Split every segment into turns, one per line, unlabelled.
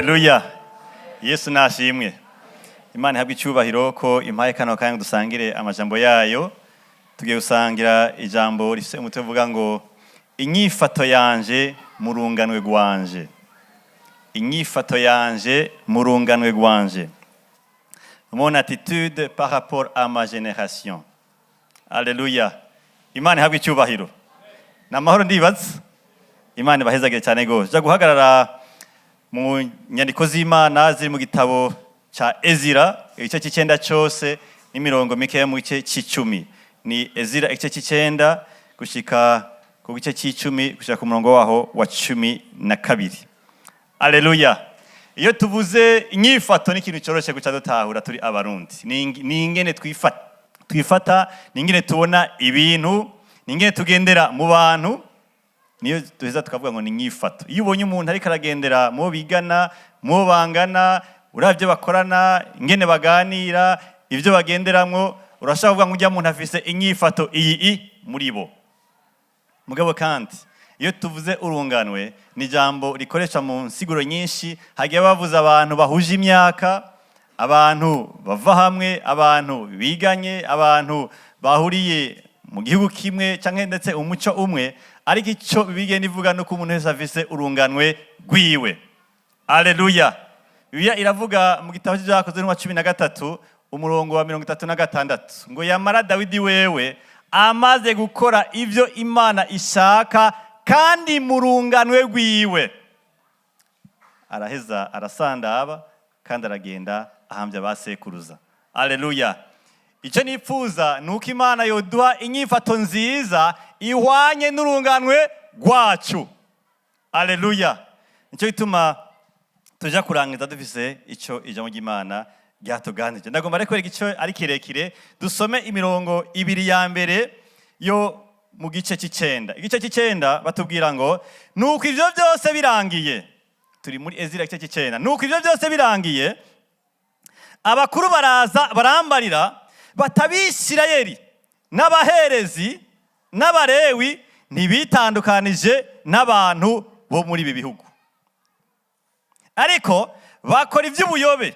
Haleluya. Yesu nashimwe. Imana ihabwe icyubahiro ko impaye kano kandi dusangire amajambo yayo. Tugiye gusangira ijambo rifite umutwe uvuga ngo inyifato yanje mu runganwe rwanje. Inyifato yanje mu runganwe rwanje. Mon attitude par rapport à ma génération. Alléluia. Imana ihabwe icyubahiro. Namahoro ndibaza. Imana ibahezagire cyane gose. Ja guhagarara mu nyandiko z'Imana ziri mu gitabo cha Ezira igice cy'icenda cyose n'imirongo mike mu gice cy'icumi. Ni Ezira igice cy'icenda gushika ku gice cy'icumi gushika ku murongo waho wa 12. Alléluia. Iyo tuvuze inyifato ni ikintu cyoroshe guca dutahura turi abarundi. Ni ingene twifata, ni ingene tubona ibintu, ni ingene tugendera mu bantu. Niyo duheza tukavuga ngo ni inyifato. Iyo ubonye umuntu ariko aragendera mu bigana, mu bangana, uravye bakorana, ingene baganira, ivyo bagenderamwo, urashaka kuvuga ngo ujya muntu afise inyifato iyi muri bo. Mugabo kandi iyo tuvuze urunganwe ni ijambo rikoresha mu nsiguro nyinshi, hagiye bavuza abantu bahuje imyaka, abantu bava hamwe, abantu biganye, abantu bahuriye mu gihugu kimwe canke ndetse umuco umwe, ariko ico bigenda ivuga no ku muntu wese afise urunganwe rwiwe. Haleluya. Bibiliya iravuga mu gitabo cy'Ibyakozwe n'uwa 13 umurongo wa 36 ngo yamara Dawidi wewe amaze gukora ivyo Imana ishaka kandi mu runganwe rwiwe araheza arasandaba kandi aragenda ahambya basekuruza. Haleluya. Icyo nipfuza nuko Imana yoduha inyifato nziza ihwanye n'urunganwe rwacu. Haleluya. Nicyo gituma tuja kurangiza dufise ico ijambo ry'Imana ryatuganije. Ndagomba reko igice ari kirekire dusome imirongo ibiri ya mbere yo mu gice cy'icenda. Igice cy'icenda batubwira ngo nuko ivyo byose birangiye. Turi muri Ezira igice cy'icenda. Nuko ivyo byose birangiye abakuru baraza barambarira batabisirayeli n'abaherezi n'abarewi ntibitandukanije n'abantu bo muri ibi bihugu, ariko bakora iby'ubuyobe,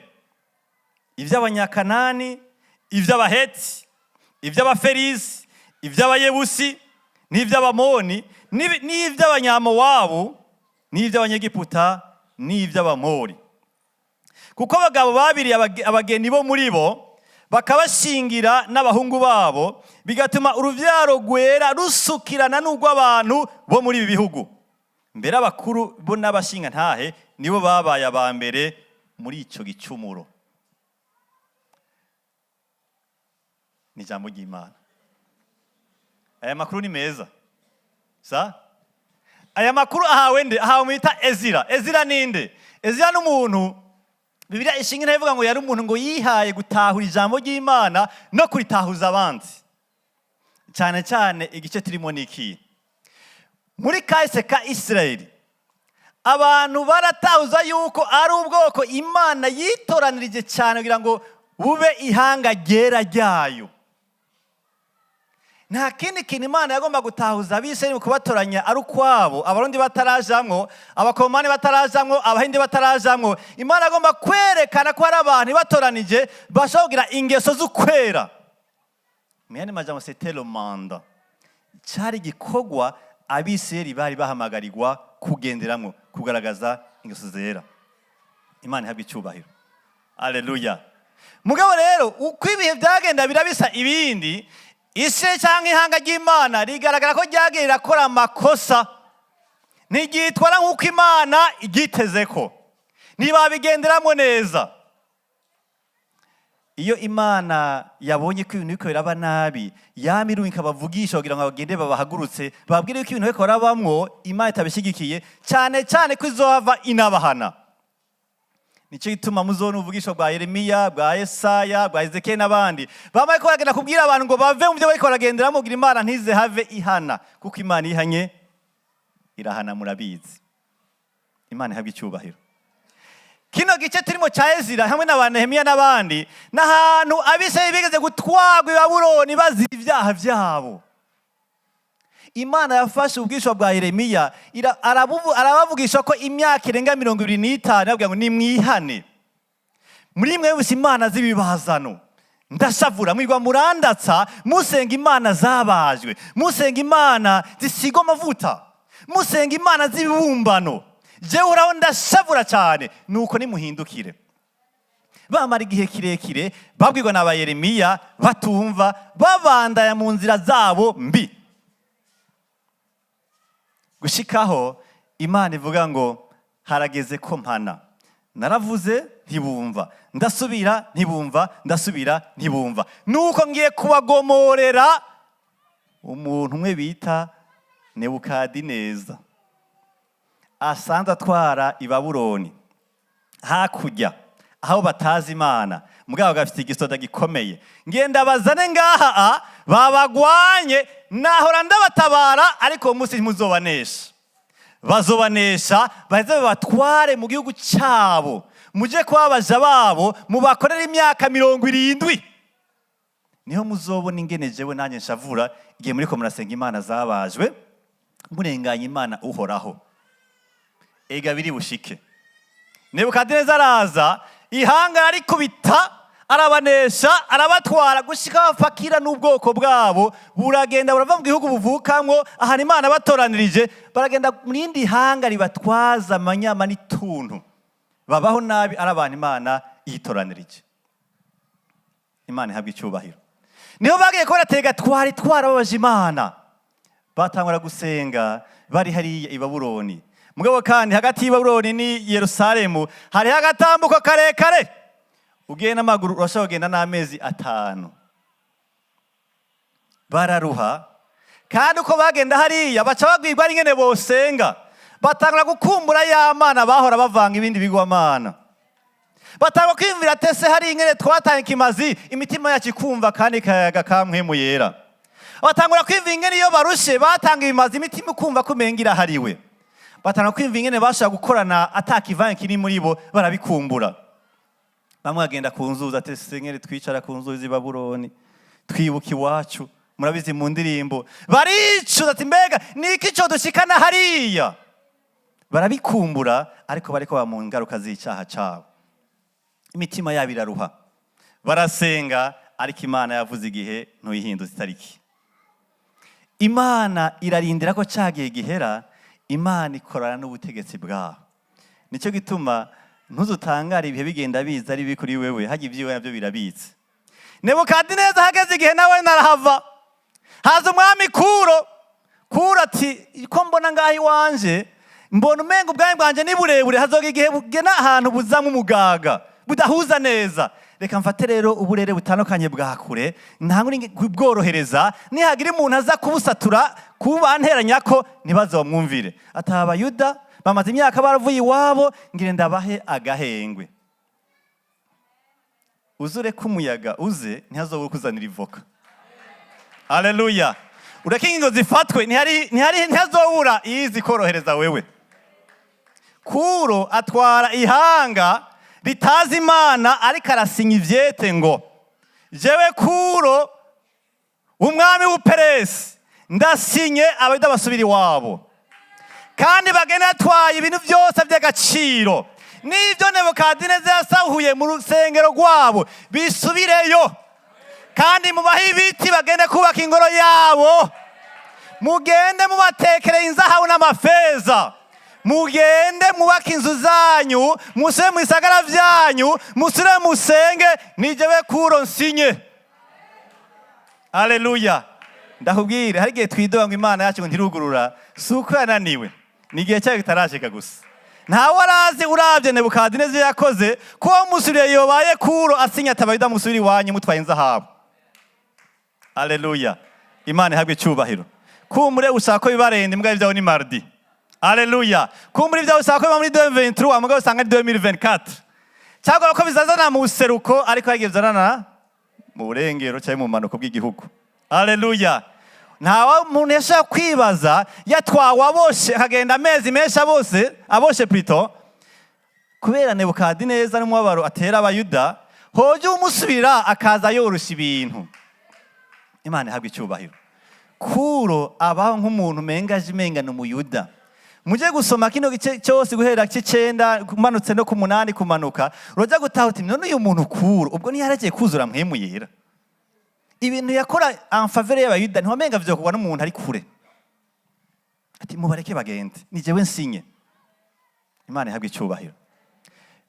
iby'abanyakanani, iby'abaheti, iby'abaferizi, iby'abayebusi n'iby'abamoni n'iby'abanyamowabu n'iby'abanyegiputa n'iby'abamori, kuko abagabo babiri abageni bo muri bo bakabashingira n'abahungu babo, bigatuma uruvyaro rwera rusukirana n'urw'abantu bo muri ibi bihugu. Mbere abakuru bo n'abashinga ntahe nibo babaye aba mbere muri ico gicumuro. Ni jambo ry'Imana. Aya makuru ni meza. Aya makuru ahawe nde? Ahawe mwita Ezira. Ezira ninde? Ezira n'umuntu Bibiliya ishinga ivuga ngo yari umuntu ngo yihaye gutahura ijambo ry'Imana no kuritahuza abandi. Cyane cyane igice turimo niki. Muri kahise ka Israeli abantu baratahuza yuko ari ubwoko Imana yitoranirije cyane kugira ngo bube ihanga ryera ryayo. Nta kindi kintu Imana yagomba gutahuza abisirayeli kubatoranya ari ukwabo, abarundi batarajamwo, abakomani batarajamwo, abahindi batarajamwo. Imana yagomba kwerekana ko ari abantu batoranije bashobora kugira ingeso z'ukwera. Muyandi majambo c'était le mandat. Cyari gikorwa abisirayeli bari bahamagarirwa kugenderamwo, kugaragaza ingeso zera. Imana ihabwe icyubahiro. Haleluya. Mugabo rero uko ibihe byagenda birabisa ibindi, isi cyangwa ihanga ry'Imana rigaragara ko ryagiye rirakora amakosa, ntigitwara nk'uko Imana igiteze ko, ntibabigenderamo neza. Iyo Imana yabonye ko ibintu biko biraba nabi, yamiru ikabavugisha kugira ngo bagende babahagurutse babwire ko ibintu biko birabamwo Imana itabishigikiye, cyane cyane ko izohava inabahana. Nico gituma muzona uvugisho bwa Yeremiya, bwa Yesaya, bwa Ezekiel n'abandi bamaye ko bagenda kubwira abantu ngo bave mu byo bariko baragenderamo kugira Imana ntize have ihana, kuko Imana ihanye irahana, murabizi. Imana ihabwe icyubahiro. Kino gice turimo ca Ezira hamwe n'abanehemiya n'abandi n'ahantu abisirayeli bigeze gutwagwa i Babuloni bazira ibyaha byabo. Imana yafashe ubwisho bwa Yeremiya arabavugisha ko imyaka irenga 25 yabwiye ngo nimwihane. Muri mwe bose imana z'ibibazano ndashavura mwirwa murandatsa musenga imana zabajwe, musenga imana zisigwa amavuta, musenga imana z'ibibumbano. Jewe uraho ndashavura cyane, nuko nimuhindukire. Bamara igihe kirekire babwirwa na ba Yeremiya batumva, babandaya mu nzira zabo mbi, gushikaho Imana ivuga ngo harageze ko mpana. Naravuze ntibumva, ndasubira ntibumva, ndasubira ntibumva, nuko ngiye kubagomorera umuntu umwe bita Nebukadineza, asanzwe atwara i Babuloni hakurya aho batazi Imana, mugabo gafite igisoda gikomeye. Ngenda bazane ngaha babagwanye, nahora ndabatabara, ariko umunsi muzobanesha. Bazobanesha baheze batware mu gihugu cyabo, muje kwabaja babo mubakorera imyaka 70. Niho muzobona ingene jewe nanye nshavura igihe muri ko murasenga imana zabajwe, murenganya Imana uhoraho. Ega biri bushike. Nebukadineza araza, ihanga arikubita, arabanesha, arabatwara, gushika bafakira n'ubwoko bwabo buragenda burava mu gihugu buvukamwo ahana Imana batoranirije, baragenda mu rindi hanga ribatwaza amanyama n'ituntu. Babaho nabi ari abantu Imana yitoranirije. Imana ihabwa icyubahiro. Niho bagiye ko baratega twarababaje Imana, batangura gusenga bari hariya i Babuloni. Mugabo kandi hagati y'i Babuloni ni Yerusalemu hari hagatambuko karekare, ugiye n'amaguru urashobora kugenda n'amezi 5. Bararuha, kandi uko bagenda hariya baca bagwirwa ari ngene bosenga, batangura gukumbura ya Mana bahora bavanga ibindi bigwamana. Batangura kwimvira tese hari ingene twatanye kimazi, imitima yacu ikumva kandi kayaga kamwemu yera. Batangura kwimvira ingene iyo barushe batanga ibimazi, imitima ikumva kumengira hariwe. Batangura kwimvira ingene bashaka gukorana atakivanye kiri muri bo, barabikumbura. Bamwe bagenda ku nzuzi, ati sengere twicara ku nzuzi Babuloni twibuka iwacu, murabizi mu ndirimbo. Baricuza ati mbega niki cyo dushikana hariya. Barabikumbura, ariko bariko ba mu ngaruka z'icyaha cyabo. Imitima yabo iraruha, barasenga, ariko Imana yavuze igihe ntuyihinduza itariki. Imana irarindira ko cyagiye gihera, Imana ikorana n'ubutegetsi bwaho. Nicyo gituma ntuzutangare ibihe bigenda biza ari bikuri wewe, haje ibyiwe nabyo birabitse. Nebukadineza hageze igihe nawe narahava, haza umwami Kuro ati ko mbona ngaho iwanje, mbona umenga ubwami bwanje ni burebure, hazoga igihe bugena ahantu buzamo umugaga budahuza neza. Reka mfate rero uburere butandukanye bwa kure, ntangure kubworohereza, nihagira umuntu aza kubusatura kubanteranya ko ntibazomwumvire. Ati Abayuda bamaze imyaka baravuye iwabo, ngire ndabahe agahengwe. Uzure kumuyaga uze ntihazobura kuzanira ivoka. Haleluya. Ureke ingingo zifatwe, ntihazobura izi korohereza wewe. Kuro atwara ihanga ritazi Imana, ariko arasinya ivyete ngo jewe Kuro umwami w'Uperesi ndasinye Abayuda basubira iwabo, kandi bagenda atwaye ibintu byose by'agaciro. N'ibyo Nebukadineza yasahuye mu rusengero rwabo bisubireyo, kandi mubahe ibiti bagende kubaka ingoro yabo, mugende mubatekereye inzahabu n'amafeza, mugende mubaka inzu zanyu, musure mu isagara vyanyu, musure musenge, nijewe Kuro nsinye. Haleluya. Ndakubwire hari igihe twidoga ngo Imana yacu ngo ntirugurura, suko yananiwe, ni igihe cyayo kitarashika gusa. Ntawe arazi uravye Nebukadineza yakoze ko musuriye yobaye Kuro asinya Abayuda musubira iwanyu mutwaye inzahabu. Haleluya. Imana ihabwe icyubahiro. Kumure ushaka ko bibarende mbwa ibyaho ni mardi. Haleluya. Kumuri ibyaho ushaka ko muri 2023 amugabo usanga ari 2024. Cyangwa ko bizazana mu seruko, ariko yagiye bizana mu burengero cyangwa mu manuko bw'igihugu. Haleluya. Ntawe umuntu yashaka kwibaza yatwawe aboshe akagenda amezi menshi aboshe plutôt, kubera Nebukadineza n'umubabaro atera Abayuda, hoje umusubira akaza yorusha ibintu. Imana ihabwe icyubahiro. Kuro abaho nk'umuntu mengaje mengana umuyuda. Muje gusoma kino gice cyose guhera cy'icenda kumanutse no ku 8 kumanuka uroja gutaha uti none uyu muntu Kuro ubwo ntiyaragiye kuzura mpemu yera. Ibintu yakora en faveur y'abayuda ntiwamenga vyokorwa n'umuntu ari kure. Ati mubareke bagende ni jewe nsinye. Imana ihabwe icyubahiro.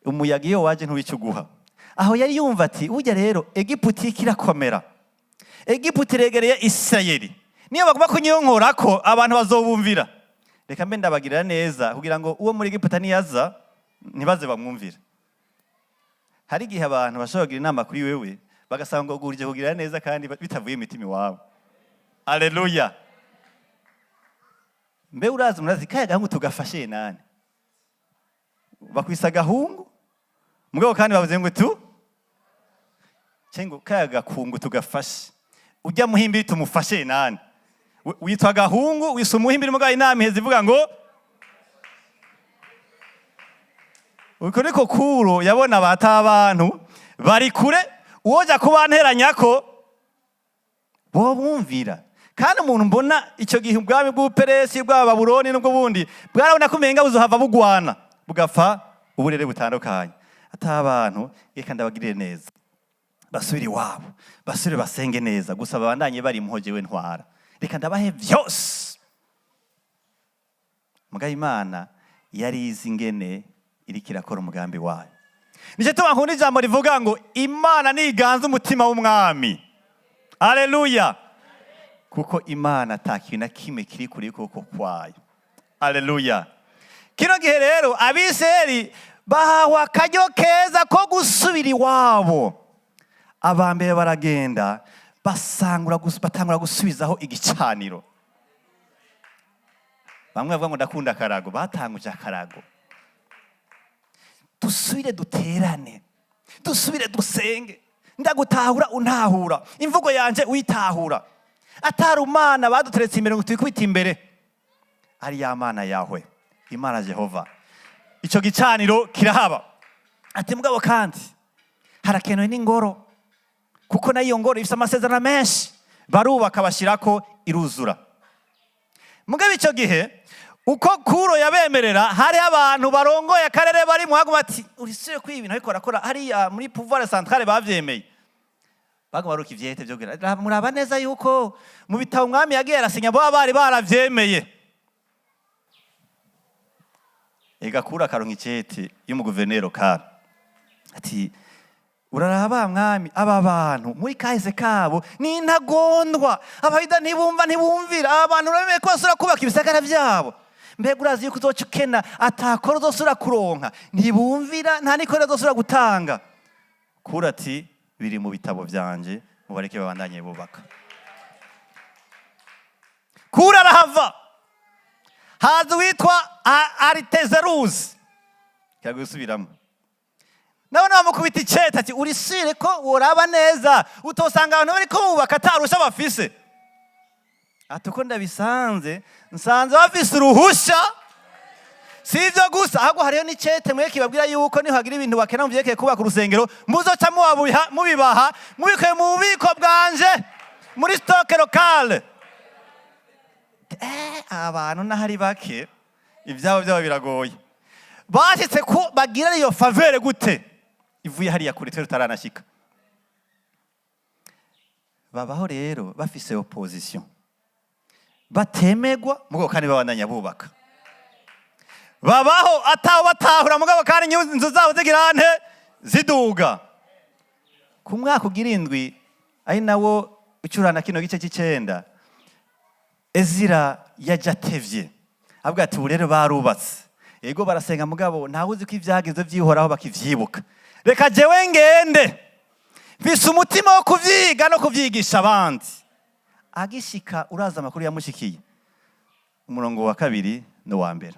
Umuyaga iyo waje ntubicuguha. Aho yari yumva ati ujya rero Egiputa kirakomera. Egiputa iregereye Isirayeli. Niyo bagomba kunyonkorako abantu bazobumvira. Reka mbe ndabagirira neza kugira ngo uwo muri Egiputa niyaza ntibaze bamwumvira. Hari igihe abantu bashobora kugira inama kuri wewe bagasanga ngo ugurije kugira neza kandi bitavuye imitima iwabo. Haleluya. Mbe urazi murazi kaya gahungu tugafashe nani? Bakwisa gahungu mugabo kandi bavuze ngo tu cengo kaya gakungu tugafashe ujya muhimbiri tumufashe nani? Witwa gahungu wisa umuhimbiri mugabo inama iheze ivuga ngo uko niko Kuro yabona bata abantu bari kure uwoja kubanteranya ko bo bumvira. Kandi umuntu mbona icyo gihe ubwami bw'Uperesi bwa Babuloni n'ubwo bundi bwarabona ko menga buzohava bugwana bugapfa uburere butandukanye. Ata abantu reka ndabagirire neza basubire iwabo basubire basenge neza gusa babandanye bari muhojewe ntwara reka ndabahe vyose. Muga Imana yari izi ingene iriko irakora umugambi wayo. Nije tubankunda ijambo rivuga ngo Imana niganza umutima w'umwami. Haleluya. Kuko Imana atakintu na kimwe kiri kuri koko kwayo. Haleluya. Kino gihe rero Abisirayeli bahawe akaryo keza ko gusubira iwabo. Abambere baragenda batangura gusubizaho igicaniro. Bamwe bavuga ngo ndakunda akarago batanguje akarago. Dusubire duterane dusubire dusenge ndagutahura untahura imvugo yanje uyitahura. Atari umana baduteretse imbere ngo twikubite imbere ari ya mana yawe Imana Jehova. Ico gicaniro kirahaba. Ati mugabo kandi harakenewe n'ingoro kuko nayo ngoro ifite amasezerano menshi barubaka bashirako iruzura. Mugabo ico gihe uko Kuro yabemerera hari abantu barongoye akarere bari muhaguma ati urisire kwi ibintu ariko arakora hari muri pouvoir centrale bavyemeye. Baguma baruka ivyete byo kugira muraba neza yuko mu bitabo umwami yagiye arasinya bo bari baravyemeye. Ega Kuro akaronka icete y'umuguvernero kara ati uraraba mwami aba bantu muri kahise kabo ni ntagondwa abayida ntibumvira abantu bemeye ko basura kubaka ibisagara vyabo. Mbega urazi yuko uzoca ukena atakora uzosura kuronka ntibumvira nta nikora uzosura gutanga. Kuro ati biri mu bitabo vyanje mubareke babandanye bubaka. Kuro arahava haza witwa Aritezeruzi kirago gusubiramo nabona bamukubita iceta ati urisire ko woraba neza utosanga abantu bari ko bubaka atarusha bafise. Ati uko ndabisanze nsanze bafise uruhusha sivyo gusa ahubwo hariyo n'icete mweke babwira yuko niho hagira ibintu bakena muvyekeye kubaka urusengero muzoca mubibaha mubikoye mu bubiko bwanje muri stock locale. Abantu nahari bake ivyabo biragoye bashitse ko bagira iyo faveur gute ivuye hariya kuri twe tutaranashika. Babaho rero bafise opposition batemegwa mugabo kandi babandanya bubaka. Babaho ataho batahura mugabo kandi inzu zabo zigira nte ziduga. Ku mwaka ugira 7 ari nawo ucurana kino gice cy'icenda Ezira yajatevye avuga ati urero barubatse yego barasenga mugabo ntawe uzi ko ivyageze vyihoraho bakivyibuka. Reka jewe ngende mfise umutima wo kuvyiga no kuvyigisha abandi. Agishika uraza amakuru yamushikiye umurongo wa 2 no wa mbere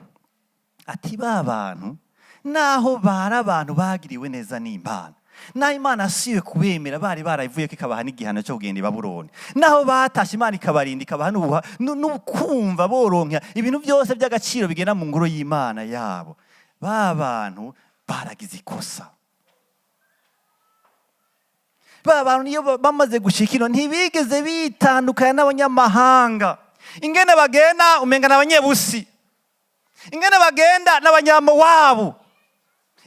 ati ba bantu naho bara abantu bagiriwe neza n'Imana na Imana asiwe kubemera bari barayivuye ko ikabaha n'igihano cyo kugenda i Babuloni naho batashe Imana ikabarinda ikabaha n'ukumva boronka ibintu byose by'agaciro bigenda mu ngoro y'Imana yabo. Ba bantu baragize ikosa ba bantu niyo bamaze gushika ino ntibigeze bitandukanya n'abanyamahanga. Ingene bagenda umenga n'abanyebusi, ingene bagenda n'abanyamowabu,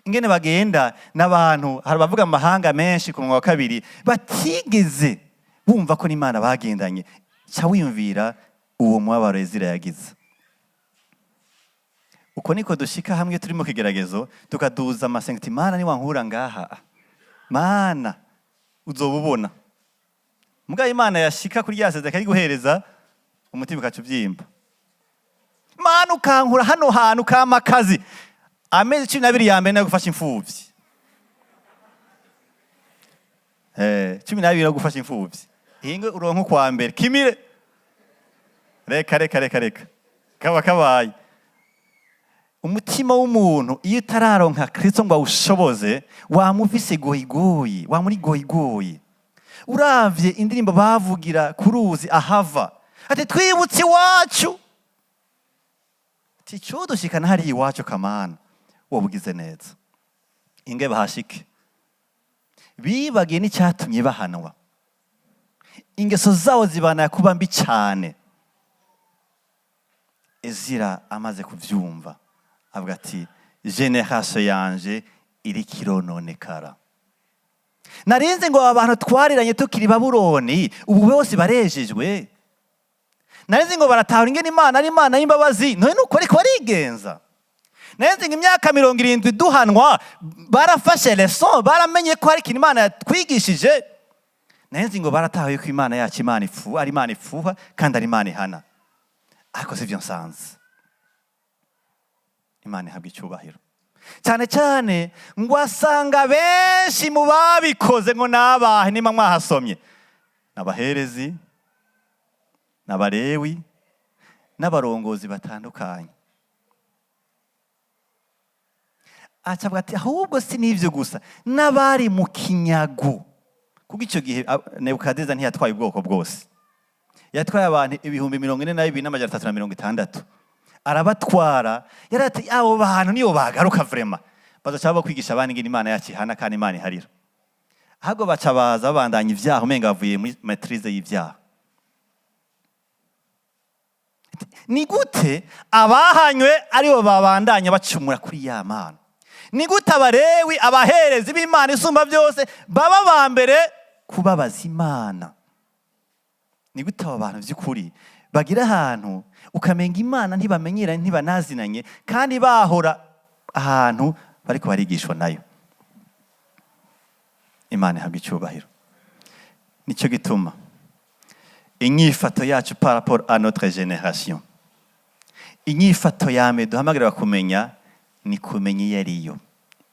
ingene bagenda n'abantu hari bavuga amahanga menshi ku mwaka wa kabiri batigeze bumva ko n'Imana bagendanye. Ca wiyumvira uwo mubabaro Ezira yagize. Uko niko dushika hamwe turi mu kigeragezo tukaduza amasengiti, Mana niwankura ngaha, Mana uzobubona. Mugaye Imana yashika kuri yaseze akayiguhereza umutima ukaca ubyimba. Mana ukankura hano hantu kamakazi amezi 12 ya mbere no gufasha imfuvyi. 12 no gufasha imfuvyi. Ingo uronko kwa mbere kimire. Reka. Kaba kabaye. Umutima w'umuntu iyo utararonka Kristo ngo awushoboze wamufise goyigoyi, wamuri goyigoyi. Uravye indirimbo bavugira kuruzi ahava. Ati twibutse iwacu. Ati cyo dushikana hari iwacu kamana. Wobugize neza. Inge bahashike. Bibagiye n'icyatumye bahanwa. Ingeso zawo zibana kuba mbi cyane. Ezira amaze kuvyumva avuga ati generation yanje iri kirononekara. Narinze ngo abantu twariranye tukiri Babuloni ubu bose barejejwe. Narinze ngo baratahura ingene Imana ari Imana y'imbabazi, none nuko ariko barigenza. Narinze ngo imyaka 70 duhanwa barafashe leçon, baramenye ko hari ikintu Imana yatwigishije. Narinze ngo baratahuye ko Imana yacu Imana ifu ari Imana ifuha kandi ari Imana ihana. Ariko sivyo nsanze. Imana ihabwa icyubahiro. Cyane cyane ngo asanga benshi mu babikoze ngo nabahe nima mwahasomye. Nabaherezi, n'abarewi, n'abarongozi batandukanye. Acavuga ati ahubwo si nivyo gusa n'abari mu kinyago. Kuko icyo gihe Nebukadneza ntiyatwaye ubwoko bwose. Yatwaye abantu 42,360. Arabatwara yarati abo bantu niyo bagaruka vraiment bazaca kwigisha abandi ingene Imana yacu ihana kandi Imana iharira. Ahubwo baca baza babandanya ivyaha umenga bavuye muri maîtrise y'ivyaha. Ni gute abahanywe aribo babandanya bacumura kuri ya Mana? Ni gute abarewi abaherezi b'Imana isumba byose baba bambere kubabaza Imana? Ni gute aba bantu by'ukuri bagira ahantu ukamenga Imana ntibamenyeranye ntibanazinanye kandi bahora ahantu bariko barigishwa nayo. Imana ihabwa icyubahiro. Nico gituma inyifato yacu par rapport à notre génération, inyifato yame duhamagarira kumenya ni kumenya yariyo.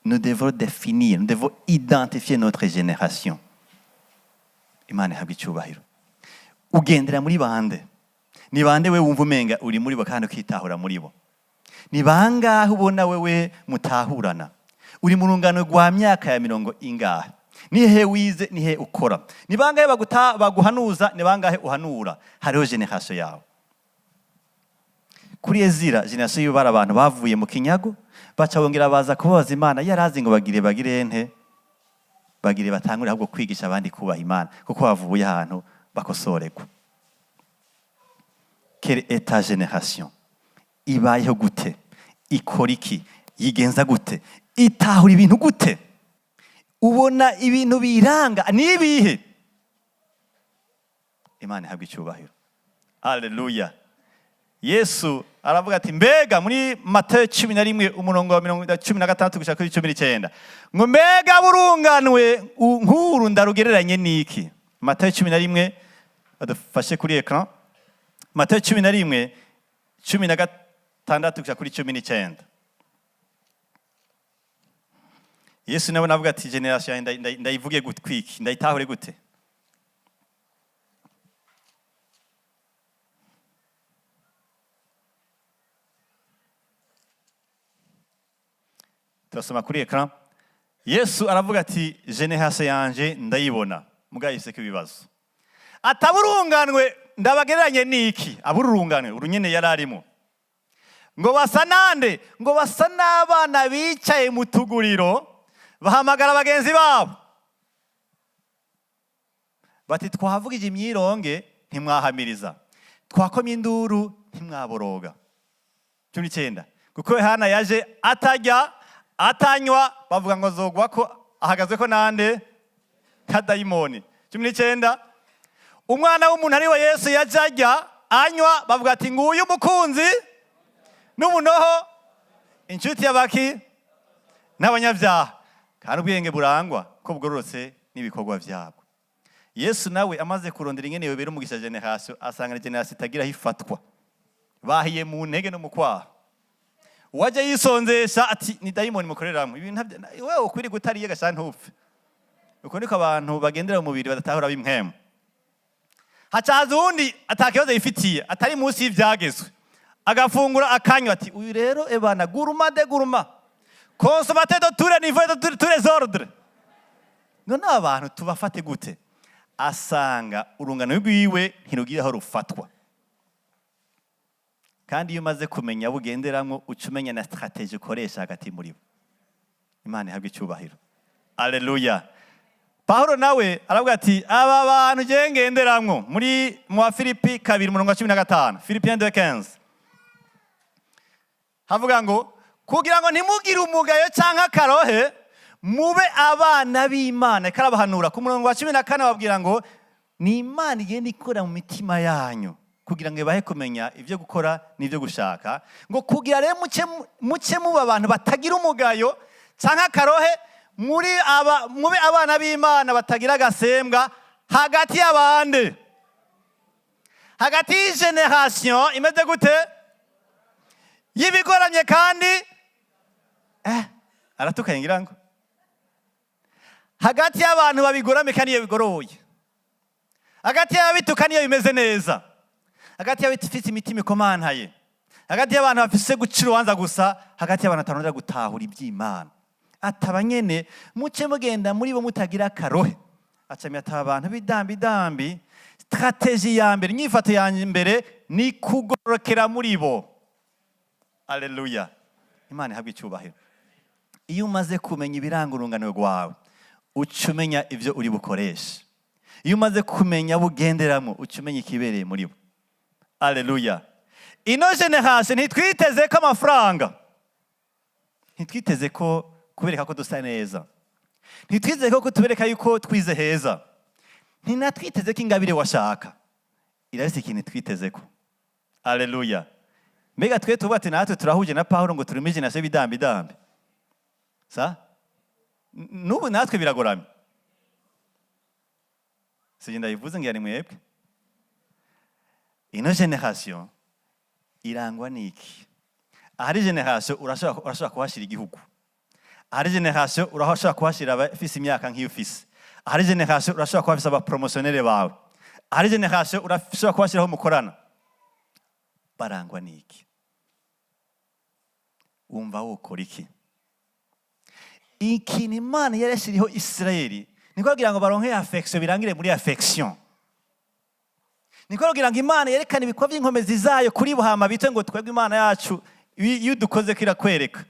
Nous devons définir, nous devons identifier notre génération. Imana ihabwa icyubahiro. Ugendera muri bande? Ni bande we wumva umenga uri muri bo kandi ukitahura muri bo? Ni bangahe ubona wewe mutahurana? Uri mu rungano rwa myaka ya 70 ingahe? Ni he wize, ni he ukora? Ni bangahe baguhanuza, ni bangahe uhanura? Hariho generation yawe. Kuri Ezira generation y'ubara abantu bavuye mu kinyago baca bongera baza kubaza Imana yarazi ngo bagire ente bagire batangure ahubwo kwigisha abandi kubaha Imana kuko bavuye ahantu bakosoregwa. Quelle est ta génération? Ibayeho gute? Ikora iki? Yigenza gute? Itahura ibintu gute? Ubona ibintu biranga nibihe? Imana ihabwa icyubahiro. Haleluya. Yesu aravuga ati mbega muri Matayo 11 umurongo wa 16 gushaka kuri 19 ngo mbega burunganwe nkuru ndarugereranye niki? Matayo 11 badufashe kuri ecran. Matayo 11 16 gushaka kuri 19. Yesu nawe navuga ati generation ndayivuge gute kwiki ndayitahure gute? Turasoma kuri ecran. Yesu aravuga ati generation yanje ndayibona mugahise kibibazo. Ataburunganwe ndabagereranye niki? Aburunganwe urunyene yararimo. Ngo basa nande? Ngo basa n'abana bicaye mu tuguriro bahamagara bagenzi babo. bati twahavugije imyironge ntimwahamiriza, twakomye induru ntimwaboroga. 19 kuko Yohana yaje atarya atanywa, bavuga ngo zogwa ko ahagazwe ko nande ka dayimoni. 19 umwana w'umuntu ari we Yesu yaje arya anywa, bavuga ati nguyu umukunzi n'ubunoho, inshuti y'abaki n'abanyabyaha, kandi ubwenge burangwa ko bugororotse n'ibikorwa byabwo. Yesu nawe amaze kurondera ingene yobera umugisha generation, asanga generation itagira hifatwa, bahiye mu ntege no mu kwaha. Waje yisonzesha ati ni dayimoni mukoreramo ibintu wewe ukwiri gutariye gashana ntupfe. Uko niko abantu bagendera mu mubiri badatahura b'impwemu. Hacaza undi atakibazo yifitiye atari munsi y'ivyagezwe, agafungura akanywa ati uyu rero ebana guruma de guruma consommateur de tous les niveaux de tous les ordres. None abantu tubafate gute? Asanga urungano rwiwe ntirugira aho rufatwa. Kandi iyo umaze kumenya bugenderamwo ucumenya na strategie ukoresha hagati muri bo. Imana ihabwe icyubahiro. Alleluia. Paulo nawe aravuga ati aba bantu je ngenderamwo muri mu Filipi 2:15. Philippiens 2:15. Havuga ngo kugira ngo ntimugire umugayo canke akarohe, mube abana b'Imana. Karabahanura ku murongo wa 14 babwira ngo ni Imana igenda ikora mu mitima yanyu kugira ngo ibahe kumenya ivyo gukora n'ivyo gushaka, ngo kugira rero muce muba abantu batagira umugayo canke akarohe, mube abana b'Imana batagira agasembwa hagati y'abandi, hagati y'igeneration imeze gute yibigoramye kandi aratukanye ngira ngo hagati y'abantu babigorame kandi iyo bigoroye, hagati y'abituka niyo bimeze neza, hagati y'abifite imitima ikomantaye, hagati y'abantu bafise gucira uwanza gusa, hagati y'abantu atanondera gutahura iby'Imana. Ataba nyene muce mugenda muri bo mutagira akarohe, acamye ataba abantu b'idambi. Strategie ya mbere, inyifato ya mbere ni kugorokera muri bo. Alleluia. Imana ihabwe icyubahiro. Iyo umaze kumenya ibiranga urungano rwawe, ucumenya ivyo uri bukoresha. Iyo umaze kumenya bugenderamo, ucumenya ikibereye muri bo. Alleluia. Ino generation ntitwiteze ko amafaranga, ntitwiteze ko kubereka ko dusa neza, ntitwiteze ko tubereka yuko twize heza, ntinatwiteze ko ingabire washaka, irasi ikintu twiteze ko. Alleluia. Mbega twe tuvuga ati natwe turahuje na Paulo ngo turimije na se bidambi. Sa? Nubu natwe biragoramye. Sijinda yivuze ngira ni mwebwe. Ino generation irangwa niki? Ahari generation urashobora kuhashira igihugu. Ahari generation urashobora kuhashira abafise imyaka nk'iyo ufise. Ahari generation urashobora kuhafisa aba promotionnaire bawe. Ahari generation urashobora kuhashiraho mukorana. Barangwa niki? Wumva wokora iki? Ikintu Imana yarashiriho Israeli niko kugira ngo baronke affection, birangire muri affection. Niko kugira ngo Imana yerekane ibikorwa by'inkomezi zayo kuri buhama bite ngo twebwe Imana yacu iyo dukoze kirakwereka.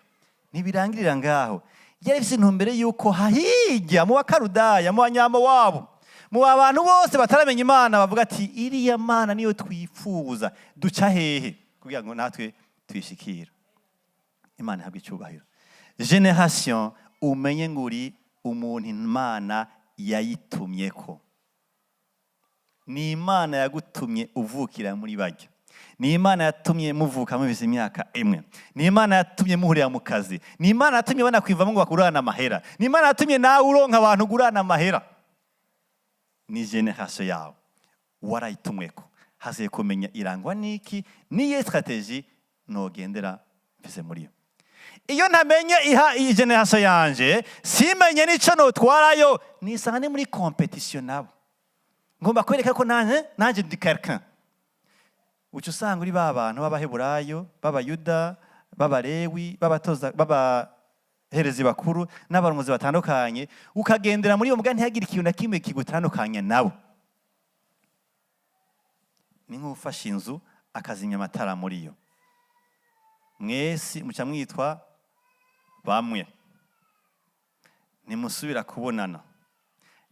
Ntibirangirira ngaho. Yari ifite intumbere yuko hahijya mu bakarudaya, mu banyamo wabo, mu abantu bose bataramenya Imana bavuga ati iriya Mana niyo twifuza, duca hehe kugira ngo natwe twishikira. Imana ihabwe icyubahiro. Generation umenye nguri umuntu Imana yayitumyeko. Ni Imana yagutumye uvukira muri bajya. Ni Imana yatumye muvuka mubise imyaka imwe. Ni Imana yatumye muhurira mu kazi. Ni Imana yatumye bana kwivamo ngo bakurana amahera. Ni Imana yatumye nawe uronka abantu gurana amahera. Ni generation yawe warayitumweko. Haze kumenya irangwa niki, niye strategie nogendera mfise muri yo. Iyo ntamenye iyi generation yanje, simenye nico notwarayo, nisanga ni muri competition nabo. Ngomba kwereka ko nanje ndi quelqu'un. Ucu usanga uri babantu b'abaheburayo, b'abayuda, b'abalewi, b'abatoza, b'abaherezi bakuru n'abarongozi batandukanye, ukagendera muri iyo mugani ntihagire ikintu na kimwe kigutandukanya nabo. Ni nk'ufashe inzu akazimya amatara muri yo. Mwese muca mwitwa bamwe. Nimusubira kubonana.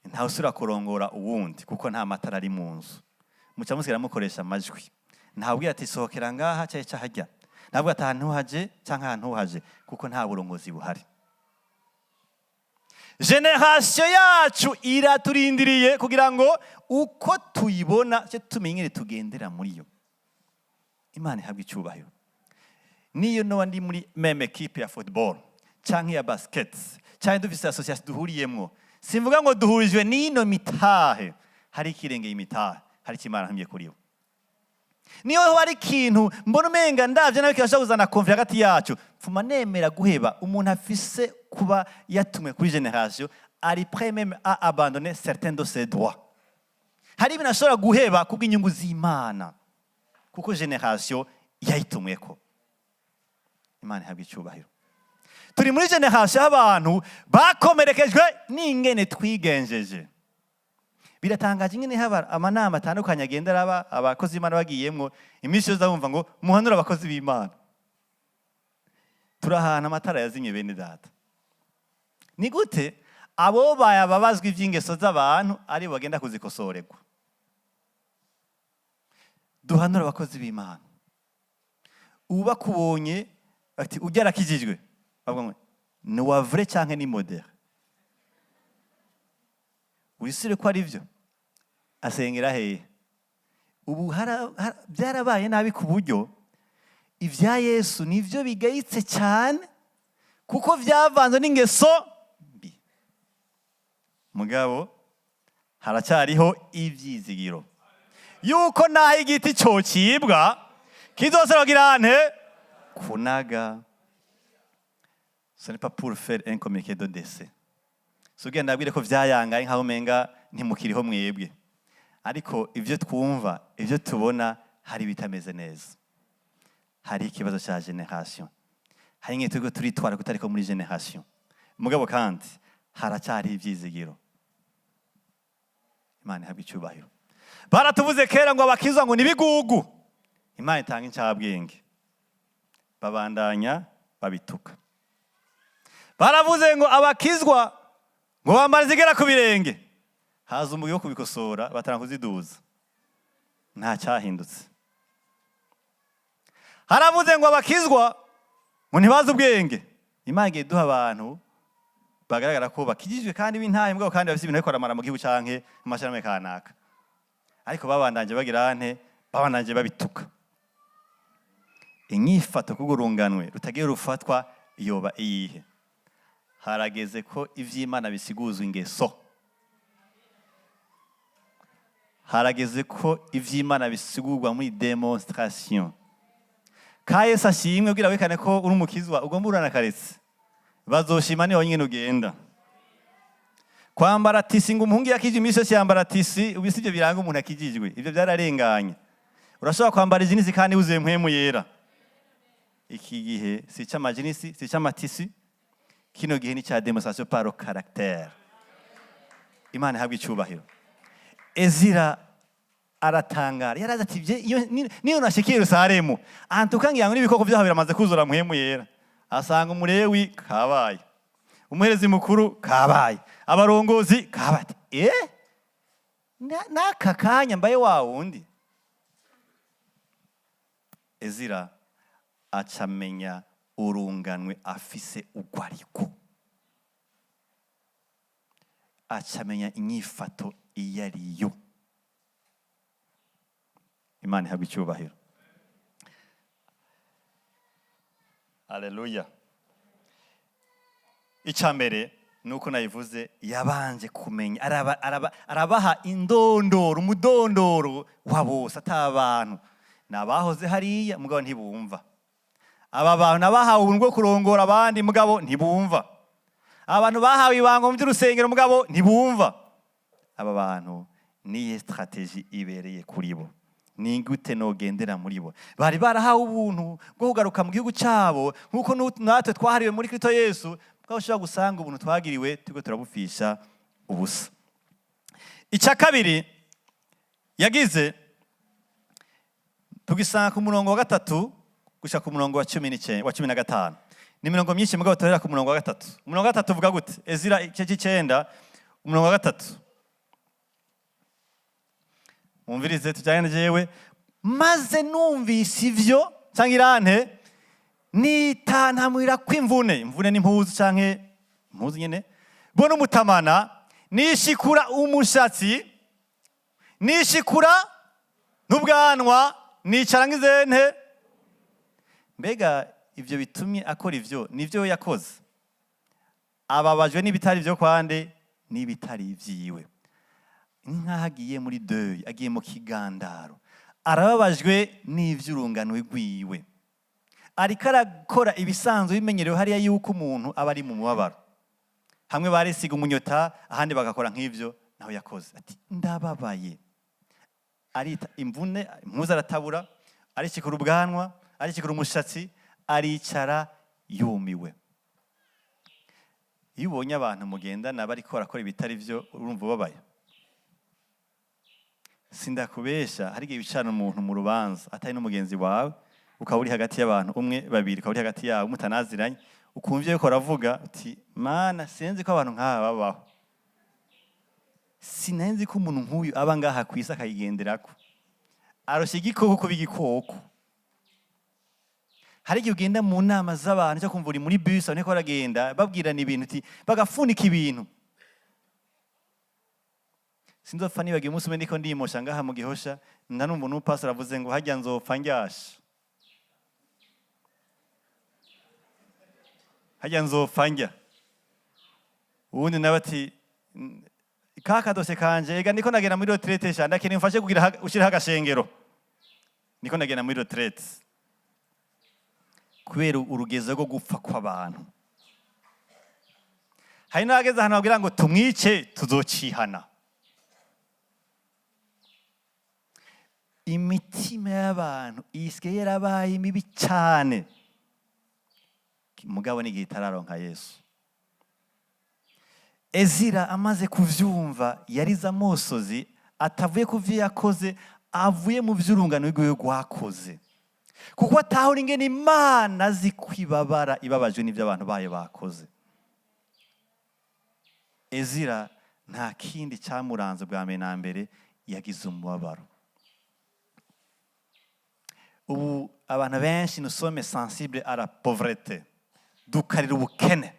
ntawe usura kurongora uwundi kuko nta matara ari mu nzu. Muca musigara mukoresha amajwi. Ntabwira ati sohokera ngaha cyaje cyahajya. Ntabwo ati ahantu haje cyangwa ahantu haje kuko nta burongozi buhari. Generation yacu iraturindiriye kugira ngo uko tuyibona cyo tumenyere tugendera muri yo. Imana ihabwe icyubahiro. Niyo no ndi muri meme equipe ya football cyangwa ya basket cyangwa dufise association duhuriyemo, simvuga ngo duhurijwe n'ino mitahe, hari ikirenge imitahe, hari kimana hamye kuri yo. Niyo hari ikintu mbona umenga ndavye nawe kirashaka kuzana konflikt hagati yacu, mfuma nemera guheba umuntu afise kuba yatumwe kuri generation ari prêt même à abandonner certains de ses droits. Hari ibintu ashobora guheba kubw'inyungu z'Imana kuko generation yayitumweko. Imana ihabwe icyubahiro. Turi muri generation y'abantu bakomerekejwe n'ingene twigenjeje. Biratangaje ingene haba amanama atandukanye agendera abakozi b'Imana bagiyemwo, iminsi yose bumva ngo muhanura abakozi b'Imana. Turahana amatara yazimye bene data. Ni gute abo babazwa ivy'ingeso z'abantu ari bagenda kuzikosorerwa? Duhanura abakozi b'Imana. Uba kubonye ati ujya rakijijwe, bavuga ngo ni wa vrai cyangwa ni moderne. Urisire ko ari byo asengera heye. Ubu byarabaye nabi ku buryo ivya Yesu nivyo bigayitse cyane kuko vyavanze n'ingeso mbi. Mugabo haracyariho ivyizigiro yuko naho igiti cyocibwa kizosorogira ante kunaga. Ce n'est pas pour faire un communiqué de décès. Sugenda abwire ko vyayangaye nkaho menga ntimukiriho mwebwe. Ariko ivyo twumva, ivyo tubona hari bitameze neza. Hari ikibazo cya generation. Hari nge tugo turitwara kutariko muri generation. Mugabo kandi haracyari ivyizigiro. Imana ihabwe icyubahiro. Baratuvuze kera ngo abakizwa ngo nibigugu. Imana itanga incabwenge. Babandanya babituka. Baravuze ngo abakizwa ngo bambara zigera ku birenge. Haza umugi wo kubikosora batarankuziduza. Nta cyahindutse. Haravuze ngo abakizwa ngo ntibaze ubwenge. Imana igiye duha abantu bagaragara ko bakijijwe kandi b'intahe mbwa kandi bafite ibintu ariko aramara mu gihugu canke mu mashyirahamwe kanaka. Ariko babandanje bagira ante, babandanje babituka. Inyifato kugurunganwe rutagiye rufatwa yoba iyihe? Harageze ko ivy'Imana bisiguzwa ingeso. Harageze ko ivy'Imana bisigurwa muri demonstration. Kaye sashimwe kugira wekane ko uri umukizwa ugomba urana karetse. Bazoshima ni honyine ugenda. Kwambara tisi ngo umuhungu yakije imisho cyambara tisi ubisije biranga umuntu akijijwe. Ivyo byararenganye. Urashobora kwambara ijinisi kandi uzuye mpwemu yera. Iki gihe si cy'amajinisi, si cy'amatisi. Kino gihe ni cya demonstration par caractère. Imana ihabwe icyubahiro. Ezira aratangara. Yaraza ati niyo nashikiye Yerusalemu. Antukangiye ngo n'ibikoko byaho biramaze kuzura mpwemu yera. Asanga umulewi kabaye. Umuherezi mukuru kabaye. Abarongozi kabati. Naka kanya mbaye wa wundi. Ezira acamenya urunganwe afise ugwariko. Acamenya inyifato iyariyo. Imana ihabwe icyubahiro. Haleluya. Icambere nuko nayivuze yabanje kumenya arabaha indondoro umudondoro wabose atabantu nabahoze hariya mugabo ntibumva. Aba bantu nabahawe ubuntu bwo kurongora abandi mugabo ntibumva. Abantu bahawe ibango mu by'urusengero mugabo ntibumva. Aba bantu niye strategie ibereye kuri bo. Ni gute nogendera muri bo. Bari barahawe ubuntu bwo kugaruka mu gihugu cyabo nkuko natwe twahariwe muri Kristo Yesu. Twashobora gusanga ubuntu twagiriwe tuko turabufisha ubusa. Icya kabiri yagize tugisanga ku murongo wa 3 gushaka ku murongo wa 15. Ni mirongo myinshi mugabo torera ku murongo wa 3. Umurongo wa 3 uvuga gute? Ezira 9 umurongo wa 3. mwumvirize tujyane jewe maze numvise ivyo cyangwa irante nitantamwira kw'imvune n'impuzu canke impuzu nyene bona umutamana nishikura umushatsi nishikura n'ubwanwa nicara nk'izente. Mbega ivyo bitumye akora ivyo nivyo yakoze, ababajwe n'ibitari vyo kwande n'ibitari ivyiwe. Nk'aho agiye muri deuil, agiye mu kigandaro, arababajwe n'ivy'urunganwe rwiwe, ariko arakora ibisanzwe bimenyerewe hariya yuko umuntu aba ari mu mubabaro. Hamwe barisiga umunyota, ahandi bagakora nk'ivyo naho yakoze. Ati ndababaye, arita imvune, impuzu aratabura, arishikura ubwanwa, arishikura umushatsi, aricara yumiwe. Iyo ubonye abantu mugendana bariko barakora ibitari vyo urumva ubabaye. Sindakubesha, hari igihe bicana umuntu mu rubanza atari n'umugenzi wawe, ukaba uri hagati y'abantu umwe babiri, ukaba uri hagati yabo mutanaziranye, ukumva yuko aravuga uti mana sinzi ko abantu nk'aba babaho, sinenzi ko umuntu nk'uyu aba ngaha ku isi akayigenderako, arosha igikoko kuba igikoko. Hari igihe ugenda mu nama z'abantu cyo kumva uri muri bus abone ko baragenda babwirana ibintu uti bagafunika ibintu. Sinzopfa nibagiye umunsi umwe ndiko ndimosha ngaha mu Gihosha, ndanumva n'umupastor avuze ngo hajya nzopfa ndyasha, hajya nzopfa ndya. Ubundi nawe ati kaka dose kanje ega niko nagenda muri retraite sha ndakeneye mfashe kugira ushira agashengero, niko nagenda muri retraite kubera urugezo rwo gupfa kw'abantu. Hari n'abageze ahantu babwira ngo tumwice tuzocihana. Imitima y'abantu isigaye yarabaye mibi cyane, mugabo n'igihe itararonka Yesu. Ezira amaze kuvyumva yariza amosozi, atavuye ku vyo yakoze, avuye mu vy'urungano rwiwe rwakoze, kuko atahura ingene Imana azi kwibabara ibabajwe n'ivyo abantu bayo bakoze. Ezira nta kindi cyamuranze bwa mbere na mbere, yagize umubabaro. Ubu abantu benshi nous sommes sensibles à la pauvreté, dukarira ubukene,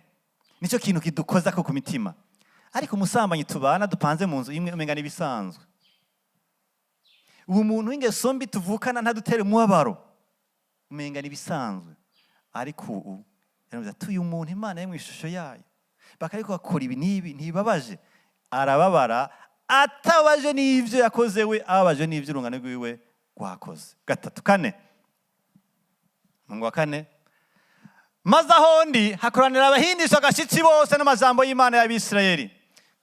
nicyo kintu kidukoza ko ku mitima. Ariko umusambanyi tubana dupanze mu nzu imwe umenga n'ibisanzwe. Ubu muntu w'ingeso mbi tuvukana ntadutere umubabaro, umenga n'ibisanzwe. Ariko ubu yaravuze ati uyu muntu Imana yo mu ishusho yayo bakariko akora ibi n'ibi ntibabaje, arababara atabaje n'ivyo yakoze we, ababaje n'ivyo urungano rwiwe rwakoze. Gatatu kane, mungu wa kane, maze ahondi hakoranira abahindisha agashitsi bose n'amajambo y'Imana y'Abisirayeli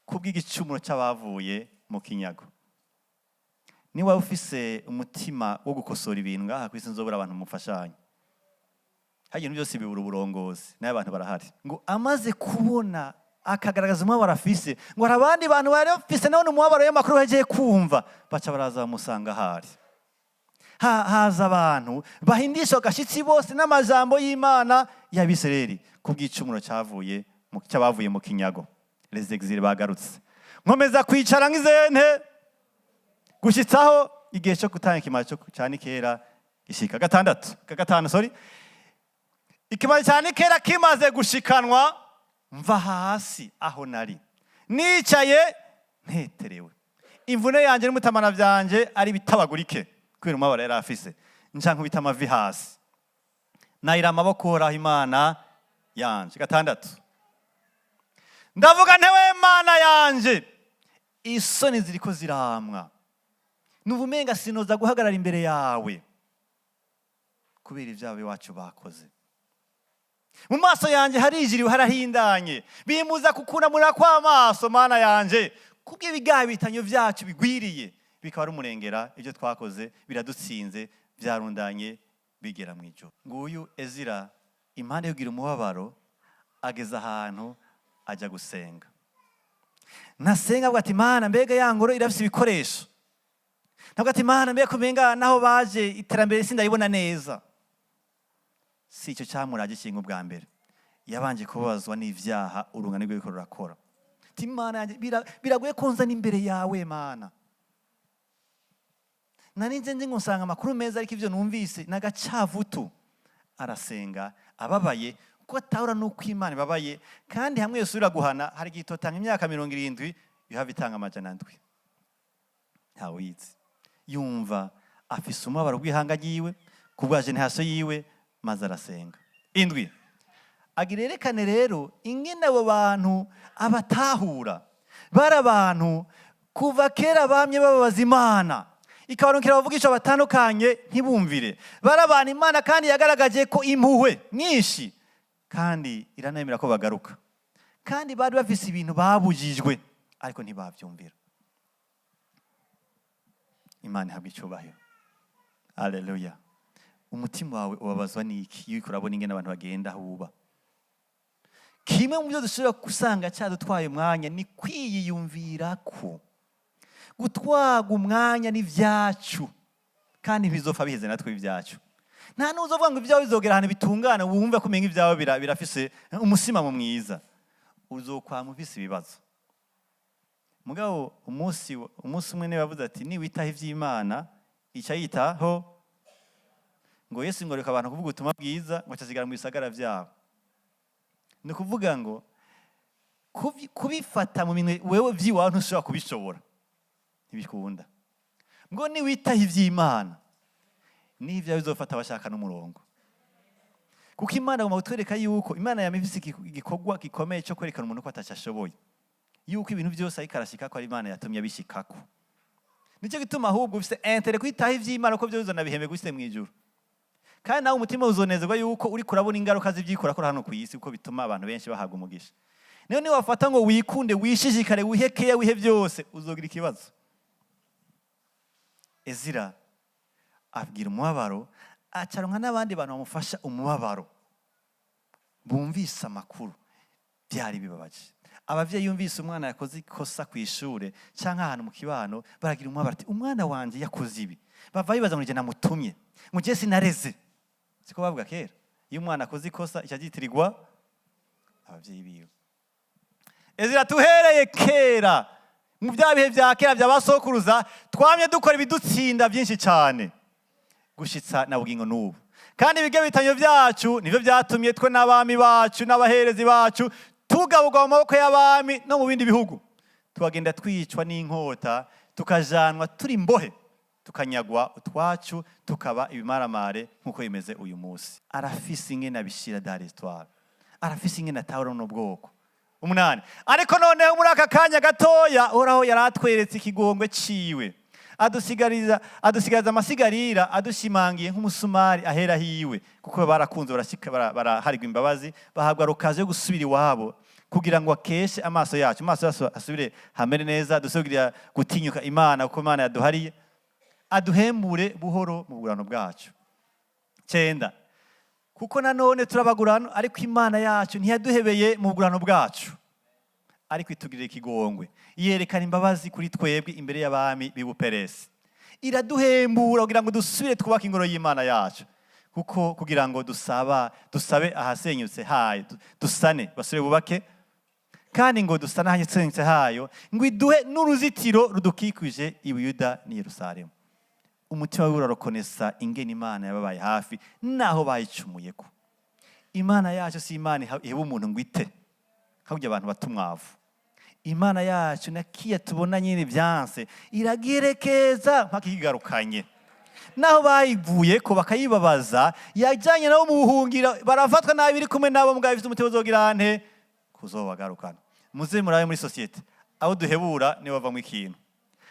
kubw'igicumuro c'abavuye mu kinyago. Ni waba ufise umutima wo gukosora ibintu ngaha kwisi nzobura abantu mufashanya. Hari ibintu byose bibura uburongozi n'abantu barahari. Ngo amaze kubona akagaragaza umubabaro afise, ngo hari abandi bantu bari bafise none umubabaro y'amakuru bagiye kumva, baca baraza bamusanga ahari. Haza abantu bahindisha agashitsi bose n'amajambo y'Imana y'Abisirayeli kubw'icumuro c'abavuye mu kinyago. Les exils bagarutse, nkomeza kwicara nk'izente gushitsaho igihe cyo gutanga ikimara cyo cyane kera gishika. Gatanu, ikimara cyane kera kimaze gushikanwa, mva hasi aho nari nicaye nteterewe, imvune yanje n'umutamana vyanje ari bitabagurike kubera umubabaro yari afise, nca nkubita amavi hasi, nayira amaboko horaho Imana yanje. Gatandatu, ndavuga ntewe Mana yanje, isoni ziriko ziramwa, nubumenga sinoza guhagarara imbere yawe kubera ivyawe iwacu bakoze. Mu maso yanje harijiriwe harahindanye, bimuza kukunamura kw'amaso Mana yanje kubw'ibigahe bitanyo vyacu bigwiriye, bikaba ari umurengera ibyo twakoze biradutsinze, byarundanye bigera mu ijoro. Nguyu Ezira impande yo kugira umubabaro ageze ahantu ajya gusenga. Nasenga avuga ati Mana mbega ya ngoro irafise ibikoresho, ntabwo ati Mana mbega kumenga naho baje iterambere sindayibona neza. Si icyo cyamuraje kintu ubwa mbere, yabanje kubabazwa n'ivyaha urungano rwe rurakora. Ati Mana yanje biragoye konza n'imbere yawe Mana. nari nje ngo nsanga amakuru meza ariko ivyo numvise nagacavutu. Arasenga ababaye kuko atahura nuko Imana ibabaye, kandi hamwe yosubira guhana hari igitotanga imyaka 70 yuhava itanga amajana ndwi. Ntawizi yumva afise umubabaro w'ihanga ryiwe kubwa generation yiwe, maze arasenga. Indwi agirerekane rero ingene abo bantu abatahura bari abantu kuva kera bamye bababaza Imana, ikabaronkera bavugisha batandukanye ntibumvire. Bari abantu Imana kandi yagaragaje ko impuhwe nyinshi, kandi iranemera ko bagaruka, kandi bari bafise ibintu babujijwe ariko ntibavyumvira. Imana ihabwe icyubahiro. Haleluya. Umutima wawe ubabazwa n'iki iyo urabona ingene abantu bagenda huba? Kimwe mu byo dushobora gusanga cyadutwaye umwanya ni kwiyumvira ko gutwaga umwanya n'ivyacu, kandi bizopfa biheze natwe ibyacu. Nta nuzovuga ngo ibyawe bizogera ahantu bitungana wumve ko umenga ibyawe birafise umusima mu mwiza, uzokwama ufise ibibazo. Mugabo umunsi umwe ne bavuze ati niwitaho ivy'Imana ica yitaho, ngo Yesu ngo reka abantu kuvuga ubutumwa bwiza ngo cyazigara mu bisagara vyabo. Ni kuvuga ngo kubifata mu minwe wewe vyiwawe ntushobora kubishobora, ntibikunda. Ngo niwitaho ivy'Imana n'ivyo bizofata abashaka n'umurongo, kuko Imana agomba kutwereka yuko Imana yamifise igikorwa gikomeye cyo kwerekana umuntu ko atacashoboye, yuko ibintu byose ariko arashika ko ari Imana yatumye abishikako. Nicyo gituma ahubwo ufise intérêt kwitaho ivy'Imana ko byo bizona bihembe gusite mwijuru, kandi nawe umutima uzonezerwa yuko uri kurabona ingaruka z'ivyikora ko hano ku isi, uko bituma abantu benshi bahaga umugisha. Niyo niwafata ngo wikunde wishishikare wihekeye wihe byose, uzogira ikibazo. Ezira abwira umubabaro, acaronka n'abandi bantu bamufasha umubabaro bumvise amakuru byari bibabaje. Abavyeyi yumvise umwana yakoze ikosa ku ishure canke ahantu mu kibano, baragira umubabaro ati umwana wanje yakoze ibi. Bava bibaza ngo je namutumye, mu je sinareze. Siko bavuga kera, iyo umwana akoze ikosa icagitirirwa abavyeyi biwe. Ezira tuhereye kera mu byabihe bya kera by'abasokuruza twamye dukora ibidutsinda byinshi cyane gushitsa na bugingo n'ubu, kandi ibige bitanyo byacu nivyo byatumye twe n'abami bacu n'abaherezi bacu tugaburwa mu maboko y'abami no mu bindi bihugu, tugenda twicwa n'inkota, tukajanwa turi mbohe, tukanyagwa utwacu, tukaba ibimaramare nk'uko bimeze uyu munsi. Arafise ingene abishira dans l'histoire, arafise ingene atahura n'ubwoko. Umunani, ariko noneho muri aka kanya gatoya Uhoraho yaratweretse ikigongwe ciwe, adusigariza amasigarira, adushimangiye nk'umusumari ahera hiwe, kuko barakunze baraharigwa imbabazi, bahabwa okaziyo yo gusubira iwabo, kugira ngo akeshe amaso yacu asubire hamere neza, dusubira gutinyuka Imana kuko Imana yaduhariye, aduhembure buhoro mu bugurano bwacu. 9, kuko nanone turabagurano, ariko Imana yacu ntiyaduhebeye mu bugurano bwacu, ariko itugirira ikigongwe, yerekana imbabazi kuri twebwe imbere y'abami b'Ubuperesi. Iraduhembura kugira ngo dusubire twubake ingoro y'Imana yacu, kuko kugira ngo dusabe ahasenyutse hayo, dusane basubire bubake, kandi ngo dusane ahasenyutse hayo, ngo iduhe n'uruzitiro rudukikuje i Buyuda n'i Yerusalemu. Umutima we urarokonesa ingene Imana yababaye hafi naho bayicumuyeko. Imana yacu si Imana iheba umuntu ngo ite hakujya abantu batumwavu. Imana yacu nakiya tubona nyine byanse iragerekeza mpaka ikigarukanye, naho bayivuye ko bakayibabaza, yajyanye nabo mu buhungira, barafatwa nabi biri kumwe nabo, mugabo bifite umutima uzogira nte kuzobagarukana. Muze murabe muri societe aho duhebura nibo bava mu ikintu,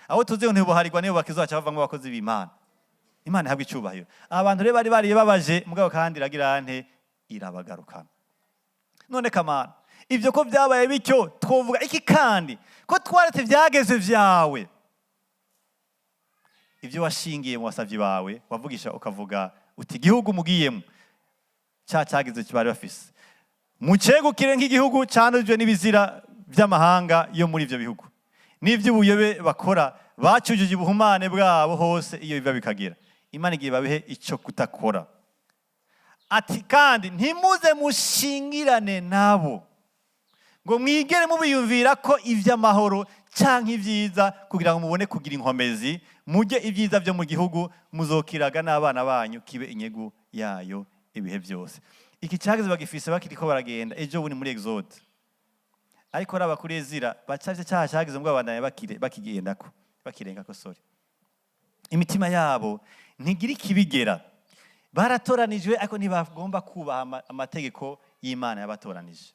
aho tuzeho ntibuharirwa nibo bakizaca bavamwe abakozi b'Imana. Imana ihabwe icyubahiro. Abantu rero bari babaje, mugabo kandi iragira nte irabagarukana. None kamana ibyo ko byabaye bityo, twovuga iki kandi ko twaretse byageze vyawe, ibyo washingiye mu basavyi bawe, wavugisha ukavuga uti igihugu mugiyemo cyageze kibari bafise, mucegukire nk'igihugu cyanujwe n'ibizira by'amahanga yo muri ivyo bihugu, n'ivy'ubuyobe bakora, bacujuje ubuhumane bwabo hose iyo biva bikagira. Imana igiye babihe ico kutakora. Ati kandi ntimuze mushingirane nabo ngo mwigere mubiyumvira ko ivy'amahoro canke ibyiza kugira ngo mubone kugira inkomezi mujye ibyiza byo mu gihugu muzokiraga n'abana banyu kibe inyegu yayo ibihe byose. Iki cyageze bagifise bakiriko baragenda ejo buni muri Exode. Ariko raba kuri Ezira bacavye cyaha cyageze ngo abandanye bakigendako bakirengako sorry. Imitima yabo ntigira ikibigera. Baratoranijwe ariko ntibagomba kubaha amategeko y'Imana yabatoranije.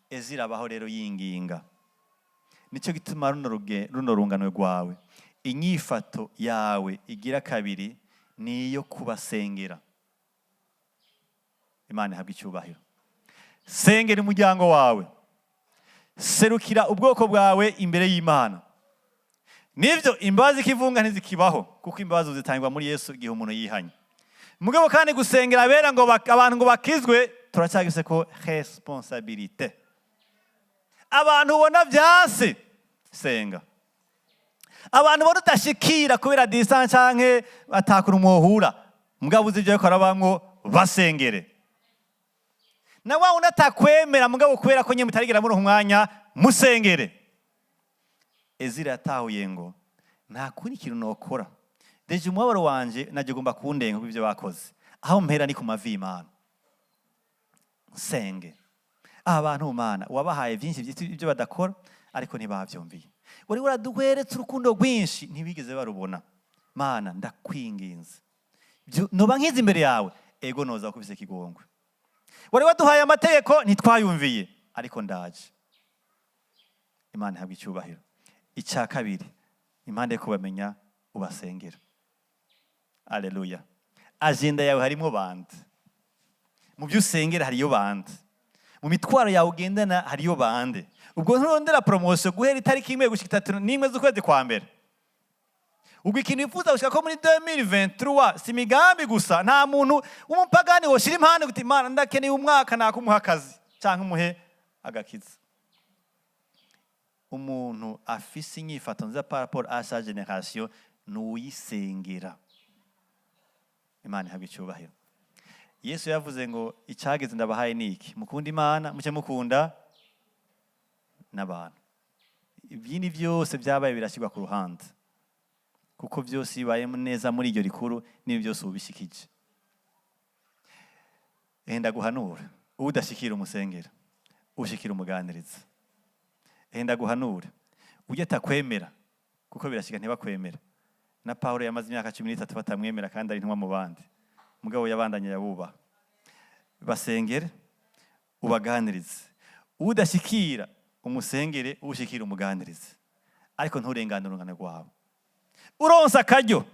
Ezira abaho rero yinginga. Nicyo gituma runo runganwe rwawe inyifato yawe igira kabiri niyo kubasengera. Imana ihabwa icyubahiro. Sengera umuryango wawe. Serukira ubwoko bwawe imbere y'Imana. Nivyo imbabazi kivunga ntizikibaho kuko imbabazi zitangwa muri Yesu igihe umuntu yihanye. Mugabo kandi gusengera abera ngo abantu ngo bakizwe turacyagise ko responsabilité. Abantu ubona byase senga. Abantu bona utashikira kubera distance canke batakura umuhura. Mugabo uzi byo korabamwo basengere. Na wa unatakwemera mugabo kubera ko nye mutarigira muri umwanya musengere. Ezira yatahuye ngo nta kuri kintu nokora. Deje umubabaro wanje naje gomba kundenga kubivyo bakoze. Aho mpera ni ku mavi Imana. Senge. Abantu Mana wabahaye byinshi by'ibyo badakora ariko ntibavyumviye. Wari waraduheretse urukundo rwinshi ntibigeze barubona. Mana ndakwinginze. Noba nkiza imbere yawe ego noza kubise kigongwe. Wari waduhaye amategeko ntitwayumviye ariko ndaje. Imana ihabwa icyubahiro. Icya kabiri impande yo kubamenya ubasengera. Haleluya. Agenda yawe harimo bande. Mu byo usengera hariyo bande. Mu mitwaro yawe ugendana hariyo bande. Ubwo nturondera promotion guhera itariki imwe gushika 31 z'ukwezi kwa mbere. Ubwo ikintu wifuza gushika ko muri 2023 si migambi gusa nta muntu umupagani woshira impande guti Imana ndakeneye umwaka nakumuha akazi canke umuhe agakiza. Umuntu afise inyifato nziza par rapport à sa génération nuyisengera. Imana ihabwa icyubahiro. Yesu yavuze ngo icyageze ndabahaye niki mukunda Imana muce mukunda n'abantu. Ibindi byose byabaye birashyirwa ku ruhande kuko byose bibaye neza muri iryo rikuru nibi byose ubishikije. Enda guhanura udashikira umusengera ushikira umuganiriza. Enda guhanura ujye atakwemera kuko birashika ntibakwemera. Na Paulo yamaze imyaka 13 batamwemera kandi ari ntwa mu bandi. Mugabo yabandanye yabuba. Basengere ubaganirize. Udashikira umusengere ushikira umuganirize. Ariko nturengane urungane rwawe. Uronsa akaryo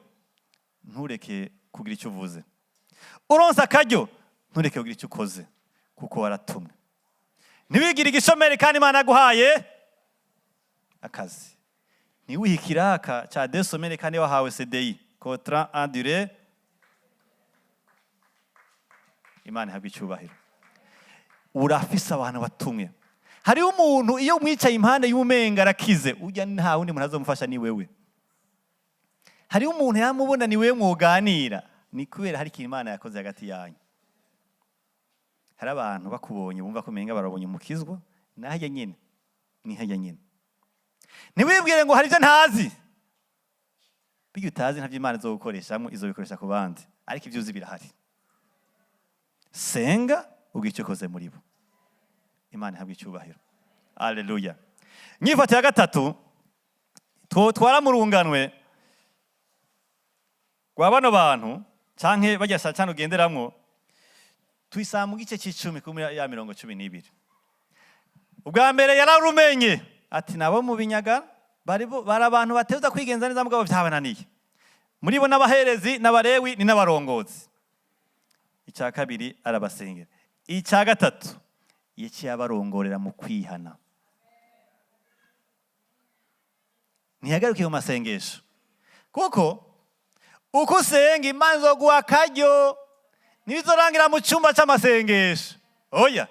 ntureke kugira icyo uvuze. Uronsa akaryo ntureke kugira icyo ukoze kuko waratumwe. Ntiwigire igishomeri kandi Imana yaguhaye akazi. Ntiwihikiraka cha desomere kandi wahawe CDI contrat en durée. Imana ihabwa icyubahiro. Urafise abantu batumwe. Hari umuntu iyo mwicaye impande y'umenga arakize ujya nta wundi muntu azomufasha ni wewe. Hari umuntu yamubona ni wewe mwoganira ni kubera hari ikintu Imana yakoze hagati yanyu. Hari abantu bakubonye bumva ko menga barabonye umukizwa nahajya nyine ni hajya nyine. Ntiwibwire ngo hari ibyo ntazi. Biyo utazi ntavyo Imana izogukoreshamo izobikoresha ku bandi ariko ibyo uzi birahari. Senga ubwice koze muri bo. Imana ihabwa icyubahiro. Haleluya. Inyifato ya gatatu twara mu runganwe rwa bano bantu canke bajya saa cyane ugenderamwo tuyisanga mu gice cy'icumi kuri ya 12. Ubwa mbere yararumenye ati nabo mu binyaga bari abantu bateza kwigenza neza mugabo byabananiye. Muri bo n'abaherezi n'abarewi ni n'abarongozi. Icya kabiri arabasengera. Icya gatatu yiciye abarongorera mu kwihana. Ntiyagarukiye mu masengesho kuko uko usenga Imana izoguha akaryo ntibizorangira mu cyumba cy'amasengesho. Oya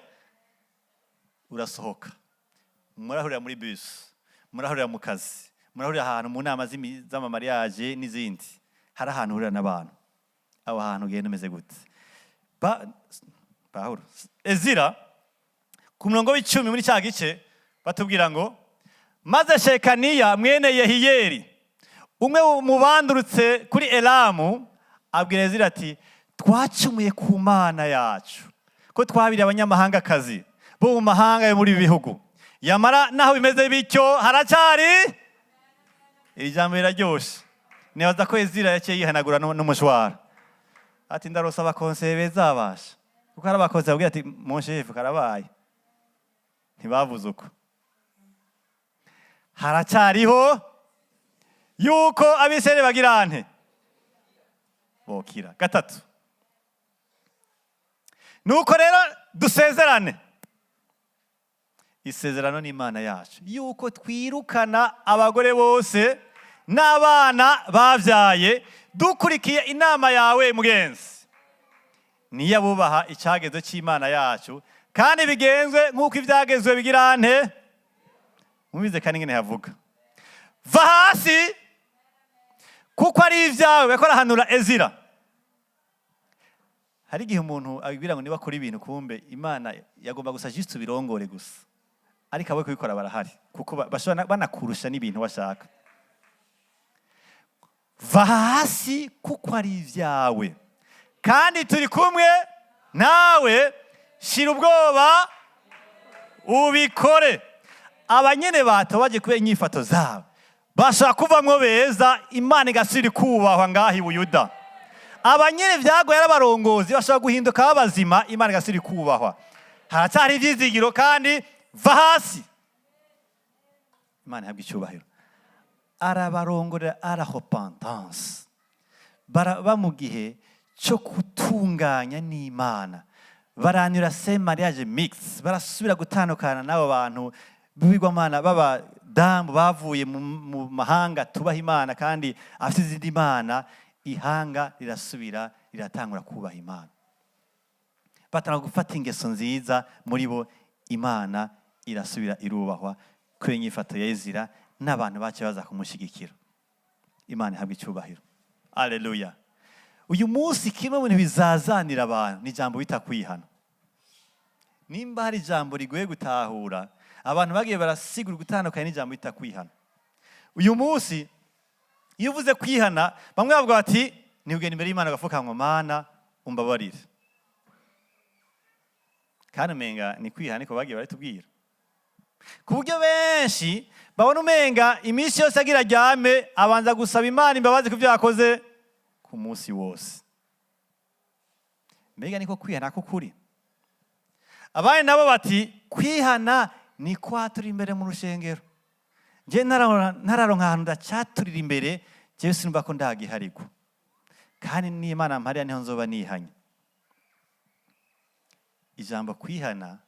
urasohoka murahurira muri bus murahurira mu kazi murahurira ahantu mu nama z'amamariage n'izindi hari ahantu urira n'abantu. Abo hantu ugenda umeze gute? Ezira ku murongo w'10 muri cya gice batubwira ngo maze Shekaniya mwene Yehiyeli umwe mu bandurutse kuri Elamu abwira Ezira ati twacumuye ku Mana yacu ko twabiriye abanyamahangakazi bo mu mahanga yo muri ibi bihugu, yamara naho bimeze bityo haracyari iri jambo riraryoshe. Nibaza ko Ezira yaciye yihanagura n'umushwara ati ndarosa abakonseye bezabasha, kuko hari abakozi babwira ati mon chef karabaye, ntibavuze uko. Haracyariho yuko abisere bagira nte bokira. Gatatu, nuko rero dusezerane isezerano n'Imana yacu yuko twirukana abagore bose n'abana bavyaye dukurikiye inama yawe mugenzi, niyo bubaha icyagezo cy'Imana yacu kandi bigenzwe nk'uko ibyagezwe bigira nte. Mubize kandi ngene havuga va hasi kuko ari ibyawe. Beko rahanura Ezira. Hari igihe umuntu abibwira ngo niba akora ibintu kumbe Imana yagomba gusa juste birongore gusa, ariko abo kubikora barahari kuko bashobora banakurusha n'ibintu bashaka. Va hasi kuko ari ibyawe kandi turi kumwe nawe, shira ubwoba ubikore. Abanyene batobaje kubera inyifato zabo bashaka kuvamwo beza, Imana igasubira kubahwa ngaho i Buyuda. Abanyene vyagoye arabarongozi bashaka guhinduka abazima, Imana igasubira kubahwa. Haracyari ivyizigiro kandi va hasi. Imana ihabwa icyubahiro. Arabarongorera arahopentance, baraba mu gihe cyo gutunganya n'Imana, baranyura se mariage mix, barasubira gutandukana n'abo bantu b'ibigwamana b'abadamu bavuye mu mahanga tubaha Imana kandi afite izindi Imana. Ihanga rirasubira riratangura kubaha Imana, batanga gufata ingeso nziza muri bo, Imana irasubira irubahwa kuri inyifato ya Ezira n'abantu bace baza kumushigikira. Imana ihabwa icyubahiro. Alleluia. Uyu munsi kimwe mu bintu bizazanira abantu ni ijambo bita kwihana. Nimba hari ijambo rigoye gutahura, abantu bagiye barasigura gutandukanye n'ijambo bita kwihana. Uyu munsi iyo uvuze kwihana, bamwe bavuga bati nibugenda imbere y'Imana agafuka ngo Mana umbabarire, kandi umenga ni kwihana niko bagiye baritubwira, ku buryo benshi babona umenga iminsi yose agira aryame abanza gusaba Imana imbabazi ku byo yakoze ku munsi wose. Mbega niko kwihana k'ukuri? Abandi nabo bati kwihana ni kwatura imbere mu rushengero. Je nararonka ahantu ndacaturira imbere, jewe sinumva ko ndagiharigwa, kandi n'Imana mpariya niho nzoba nihanye. Ijambo kwihana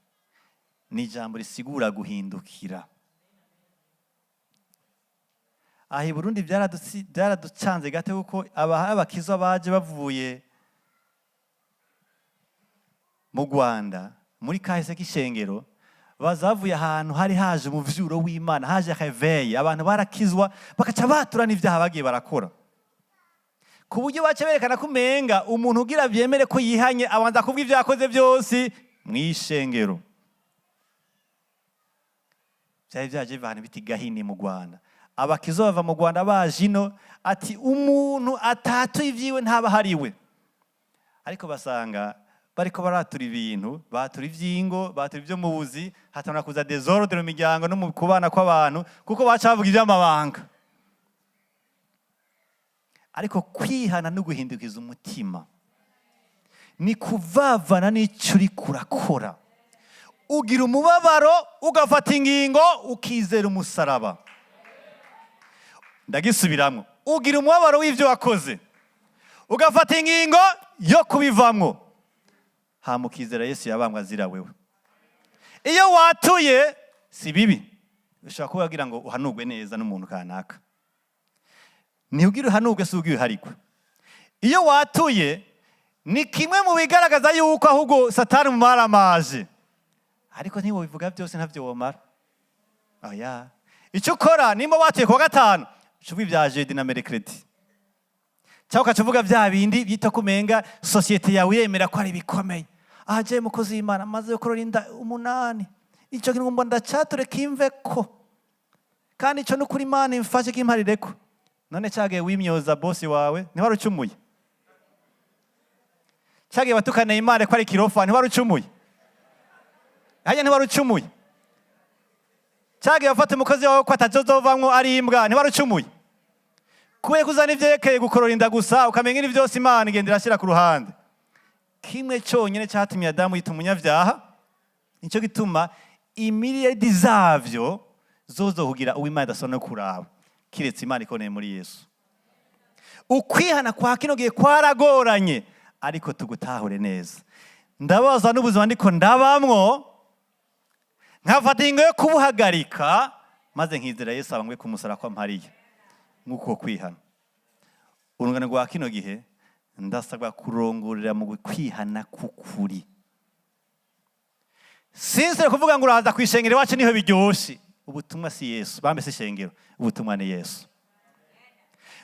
ni ijambo risigura guhindukira. Ahi Burundi byaraducanze gate kuko abakizwa baje bavuye mu Rwanda muri kahise k'ishengero, bazavuye ahantu hari haje umuvyuro w'Imana, haje réveil, abantu barakizwa bakaca baturana ibyaha bagiye barakora, ku buryo bace berekana ko umenga umuntu ugira byemere ko yihanye abanza kubwa ibyo yakoze byose mw'ishengero. Byari byaje abantu biti gahini mu Rwanda, abakizwa bava mu Rwanda baje ino ati umuntu atatuye ibyiwe ntaba hariwe, ariko basanga bariko baratura ibintu, batura ivyingo, batura ibyo mu buzi, hatana kuza desordre mu miryango no mu kubana kw'abantu kuko baca bavuga iby'amabanga. Ariko kwihana no guhindukiza umutima ni kuvavana n'icyo uri kurakora, ugira umubabaro ugafata ingingo ukizera umusaraba. Ndagisubiramwo, ugira umubabaro w'ivyo wakoze ugafata ingingo yo kubivamwo, hamukizera Yesu yabambwa azira wewe. Iyo watuye si bibi, ushaka kubagira ngo uhanurwe neza n'umuntu kanaka, ni ugira uhanurwe si ugira uharigwe. Iyo watuye ni kimwe mu bigaragaza yuko ahubwo Satani mumaramaje, ariko niba bivuga byose ntavyo womara. Oya, icyo ukora nimba watuye kwa gatanu uvuga ibya jeudi na mercredi, cyangwa ukavuga bya bindi byita kumenga societe yawe yemera ko ari bikomeye. Aje mukozi w'Imana maze ukorora inda 8, icyo kintu ngo ndacature kimve ko kandi ico n'ukuri Imana imfashe kimparireko. None cagiye wimyoza bosi wawe ntiwari ucumuye? Cagiye watukane Imana ko ari kirofa ntiwari ucumuye? Hanya ntiwari ucumuye? Cagiye wafata umukozi wawe ko atajozovamwo ari imbwa ntiwari ucumuye? Kuye kuzana ivyerekeye gukorora inda gusa ukamenya ibi vyose Imana igenda irashira ku ruhande. Kimwe conyene catumye Adamu yita umunyavyaha, nico gituma imiriyedi zavyo zozohugira uwo Imana idasona kuraba, kiretse Imana ikoneye muri Yesu. Ukwihana kwa kino gihe kwaragoranye, ariko tugutahure neza. Ndabaza n'ubuzima ndiko ndabamwo, nkafata ingo yo kubuhagarika, maze nkizera Yesu abangwe kumusara kwa mpariye. Nk'uko kwihana. Urungano rwa kino gihe, ndasabwa kurongorera mu kwihana kukuri. Sinsere kuvuga ngo uraza kwishengero wacu niho biryoshe. Ubutumwa si Yesu, bambe si shengero, ubutumwa ni Yesu.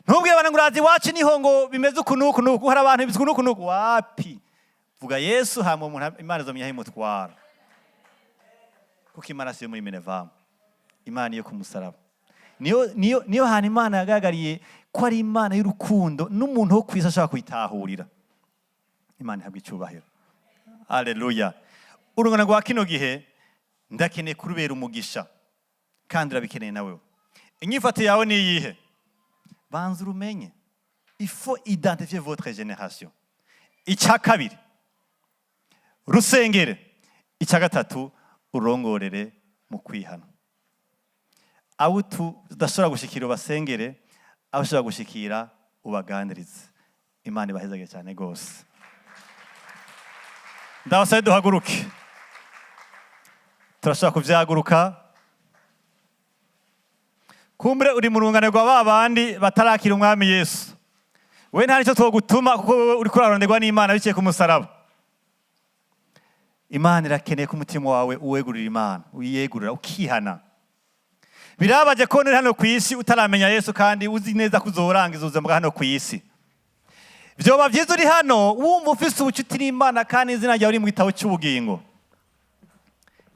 Ntubwiye bana ngo uraza iwacu niho ngo bimeze ukunuku nuku, hari abantu bizwe nuku nuku, wapi? Vuga Yesu hama umuntu Imana izomenya imutwara. Kuko Imana si yo muri MINEVAM. Imana yo kumusaraba. Niyo hana Imana yagaragariye ko ari Imana y'urukundo n'umuntu wo kwisa ashaka kwitahurira. Imana ihabwa icubahiro. Haleluya. Urungano rwa kino gihe ndakeneye kurubera umugisha kandi urabikeneye nawe. Inyifato yawe ni iyihe? Banza urumenye. Il faut identifier votre génération. Icya kabiri, rusengere. Icya gatatu, urongorere mu kwihana. Aho tudashobora gushikira ubasengere, aho ushobora gushikira ubaganirize. Imana ibahezage cyane gose. Ndabasabe duhaguruke. Turashaka kuvyaguruka. Kumbure uri mu rungano rwa babandi batarakira umwami Yesu. We nta nicyo twogutuma kuko uri kuraronderwa n'Imana biciye ku musaraba. Imana irakeneye ko umutima wawe uwegurira Imana, uyegurira ukihana. Birabaje ko uri hano ku isi utaramenya Yesu kandi uzi neza kuzorangiza ubuzima bwa hano ku isi. Vyoba vyiza uri hano wumva ufise ubucuti n'Imana kandi izina ryawe uri mu gitabo cy'ubugingo.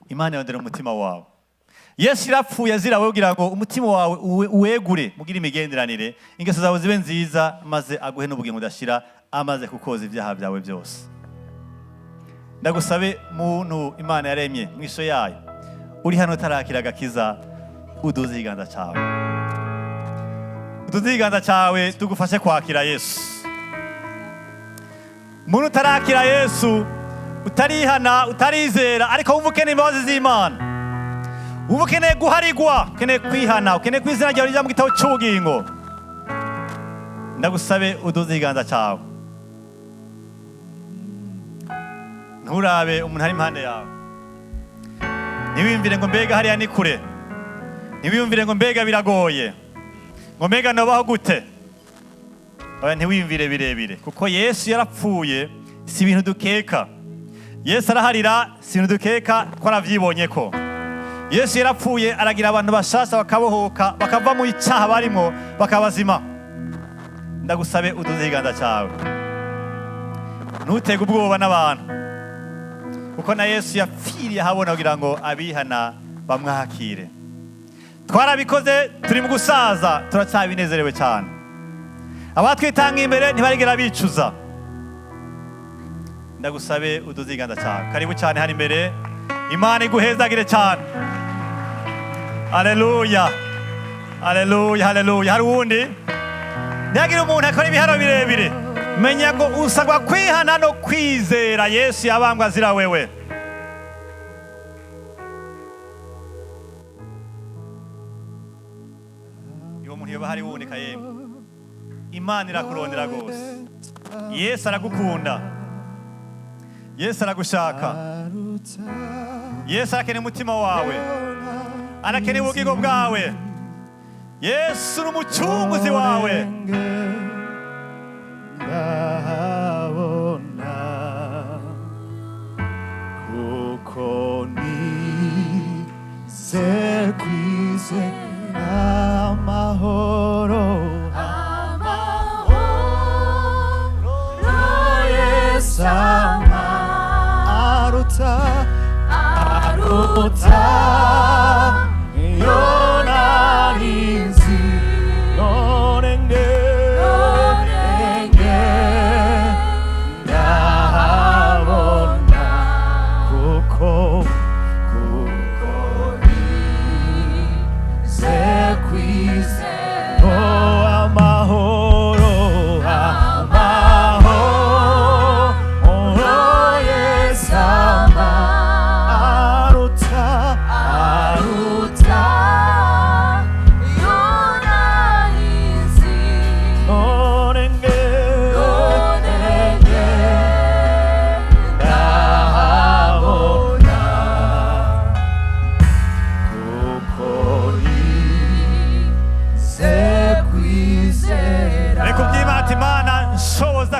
Imana yondera umutima wawe. Yesu irapfuye azira wowe kugira ngo umutima wawe uwegure mugira imigenderanire, ingeso zawe zibe nziza, maze aguhe n'ubugingo udashira, amaze kukoza ibyaha byawe byose. Ndagusabe muntu Imana yaremye mwisho yayo, uri hano tarakira agakiza, uduze ikiganza cyawe. Uduze ikiganza cyawe tugufashe kwakira Yesu. Muntu tarakira Yesu, utarihana, utarizera, ariko wumva ukeneye imbabazi z'Imana. Ubu ukeneye guharigwa, ukeneye kwihana, ukeneye kwizina ryawe rijya mu gitabo cy'ubugingo. Ndagusabe uduze ikiganza cyawe. Nturabe umuntu ari impande yawe. Ntiwiyumvire ngo mbega hariya ni kure. Ntiwiyumvire ngo mbega biragoye. Ngo mbega nobaho gute. Oya, ntiwiyumvire birebire. Kuko Yesu yarapfuye, si ibintu dukeka. Yesu araharira, si ibintu dukeka ko aravyibonye ko. Yesu yarapfuye aragira abantu bashasha bakabohoka, bakava mu icyaha barimo bakabazima. Ndagusabe uduze ikiganza cyawe. Ntutege ubwoba n'abantu. Kuko na Yesu yapfiriye ahabona kugira ngo abihana bamwakire. Twarabikoze, turi mu gusaza, turacyabinezerewe cyane. Abatwitanga imbere ntibarigera bicuza. Ndagusabe uduze ikiganza cyawe. Karibu cyane hari imbere. Imana iguhezagire cyane. Haleluya. Haleluya, haleluya. Hari uwundi? Ntiyagira umuntu akora ibihano birebire. Menya ngo usabwa kwihana no kwizera Yesu yabambwa azira wewe. Iyo muntu yoba hari wundi kayemwe. Imana irakurondera gose. Yesu aragukunda. Yesu aragushaka. Yesu arakeneye umutima wawe. Arakeneye ubugingo bwawe. Yesu ni umucunguzi wawe.
Ndabona kuko nize kwizera amahoro Yesu aruta yona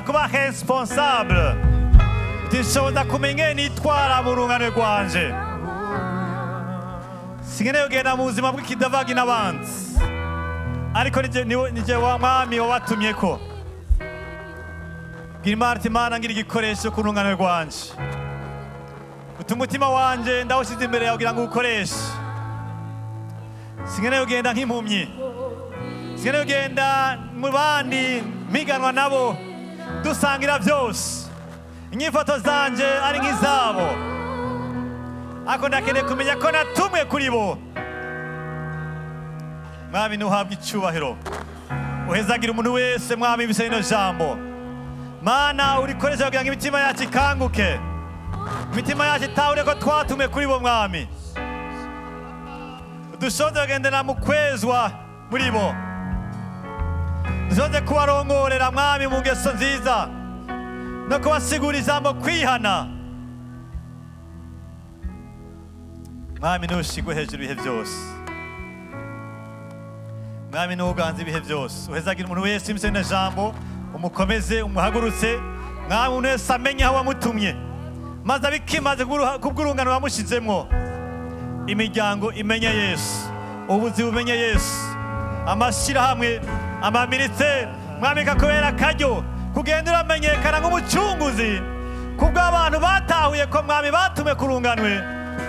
kuba responsable ndishoboza kumenya nitwara mu runganwe rwanje sinkeneye kugenda mu buzima bw'ikidavagi n'abandi ariko nije wa mwami wabatumyeko gira Imana ati Mana ngira igikoresho ku runganwe rwanje umutima wanje ndawushyize imbere yawe kugira ngo ukoreshe sinkeneye kugenda nk'impumyi sinkeneye kugenda mu bandi mpiganwa nabo dusangira byose inyifato zanje ari nk'izabo ariko ndakeneye kumenya ko natumwe kuri bo mwami ntuhabwe icyubahiro uhezagira umuntu wese mwami bisa rino jambo Mana urikoresha kugira ngo imitima yacu ikanguke imitima yacu itahure ko twatumwe kuri bo mwami dushoboze kugendera mu kwezwa muri bo dushoboze kubarongorera mwami mu ngeso nziza no kubasigura ijambo kwihana mwami ntushigwe hejuru ibihe byose mwami ntuganze ibihe byose uhezagira umuntu wese imise rino jambo umukomeze umuhagurutse mwami umuntu wese amenye aho wamutumye maze abikimaze kubw'urungano wamushizemwo imiryango imenye Yesu ubuzi bumenye Yesu amashirahamwe amaministeri mwami kakubera akaryo kugenda uramenyekana nk'umucunguzi kubw'abantu batahuye ko mwami batume kurunganwe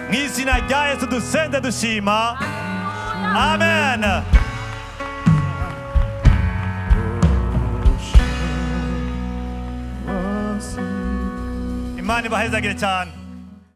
mu izina rya Yesu dusenze dushima amen Imana ibahezagire cyane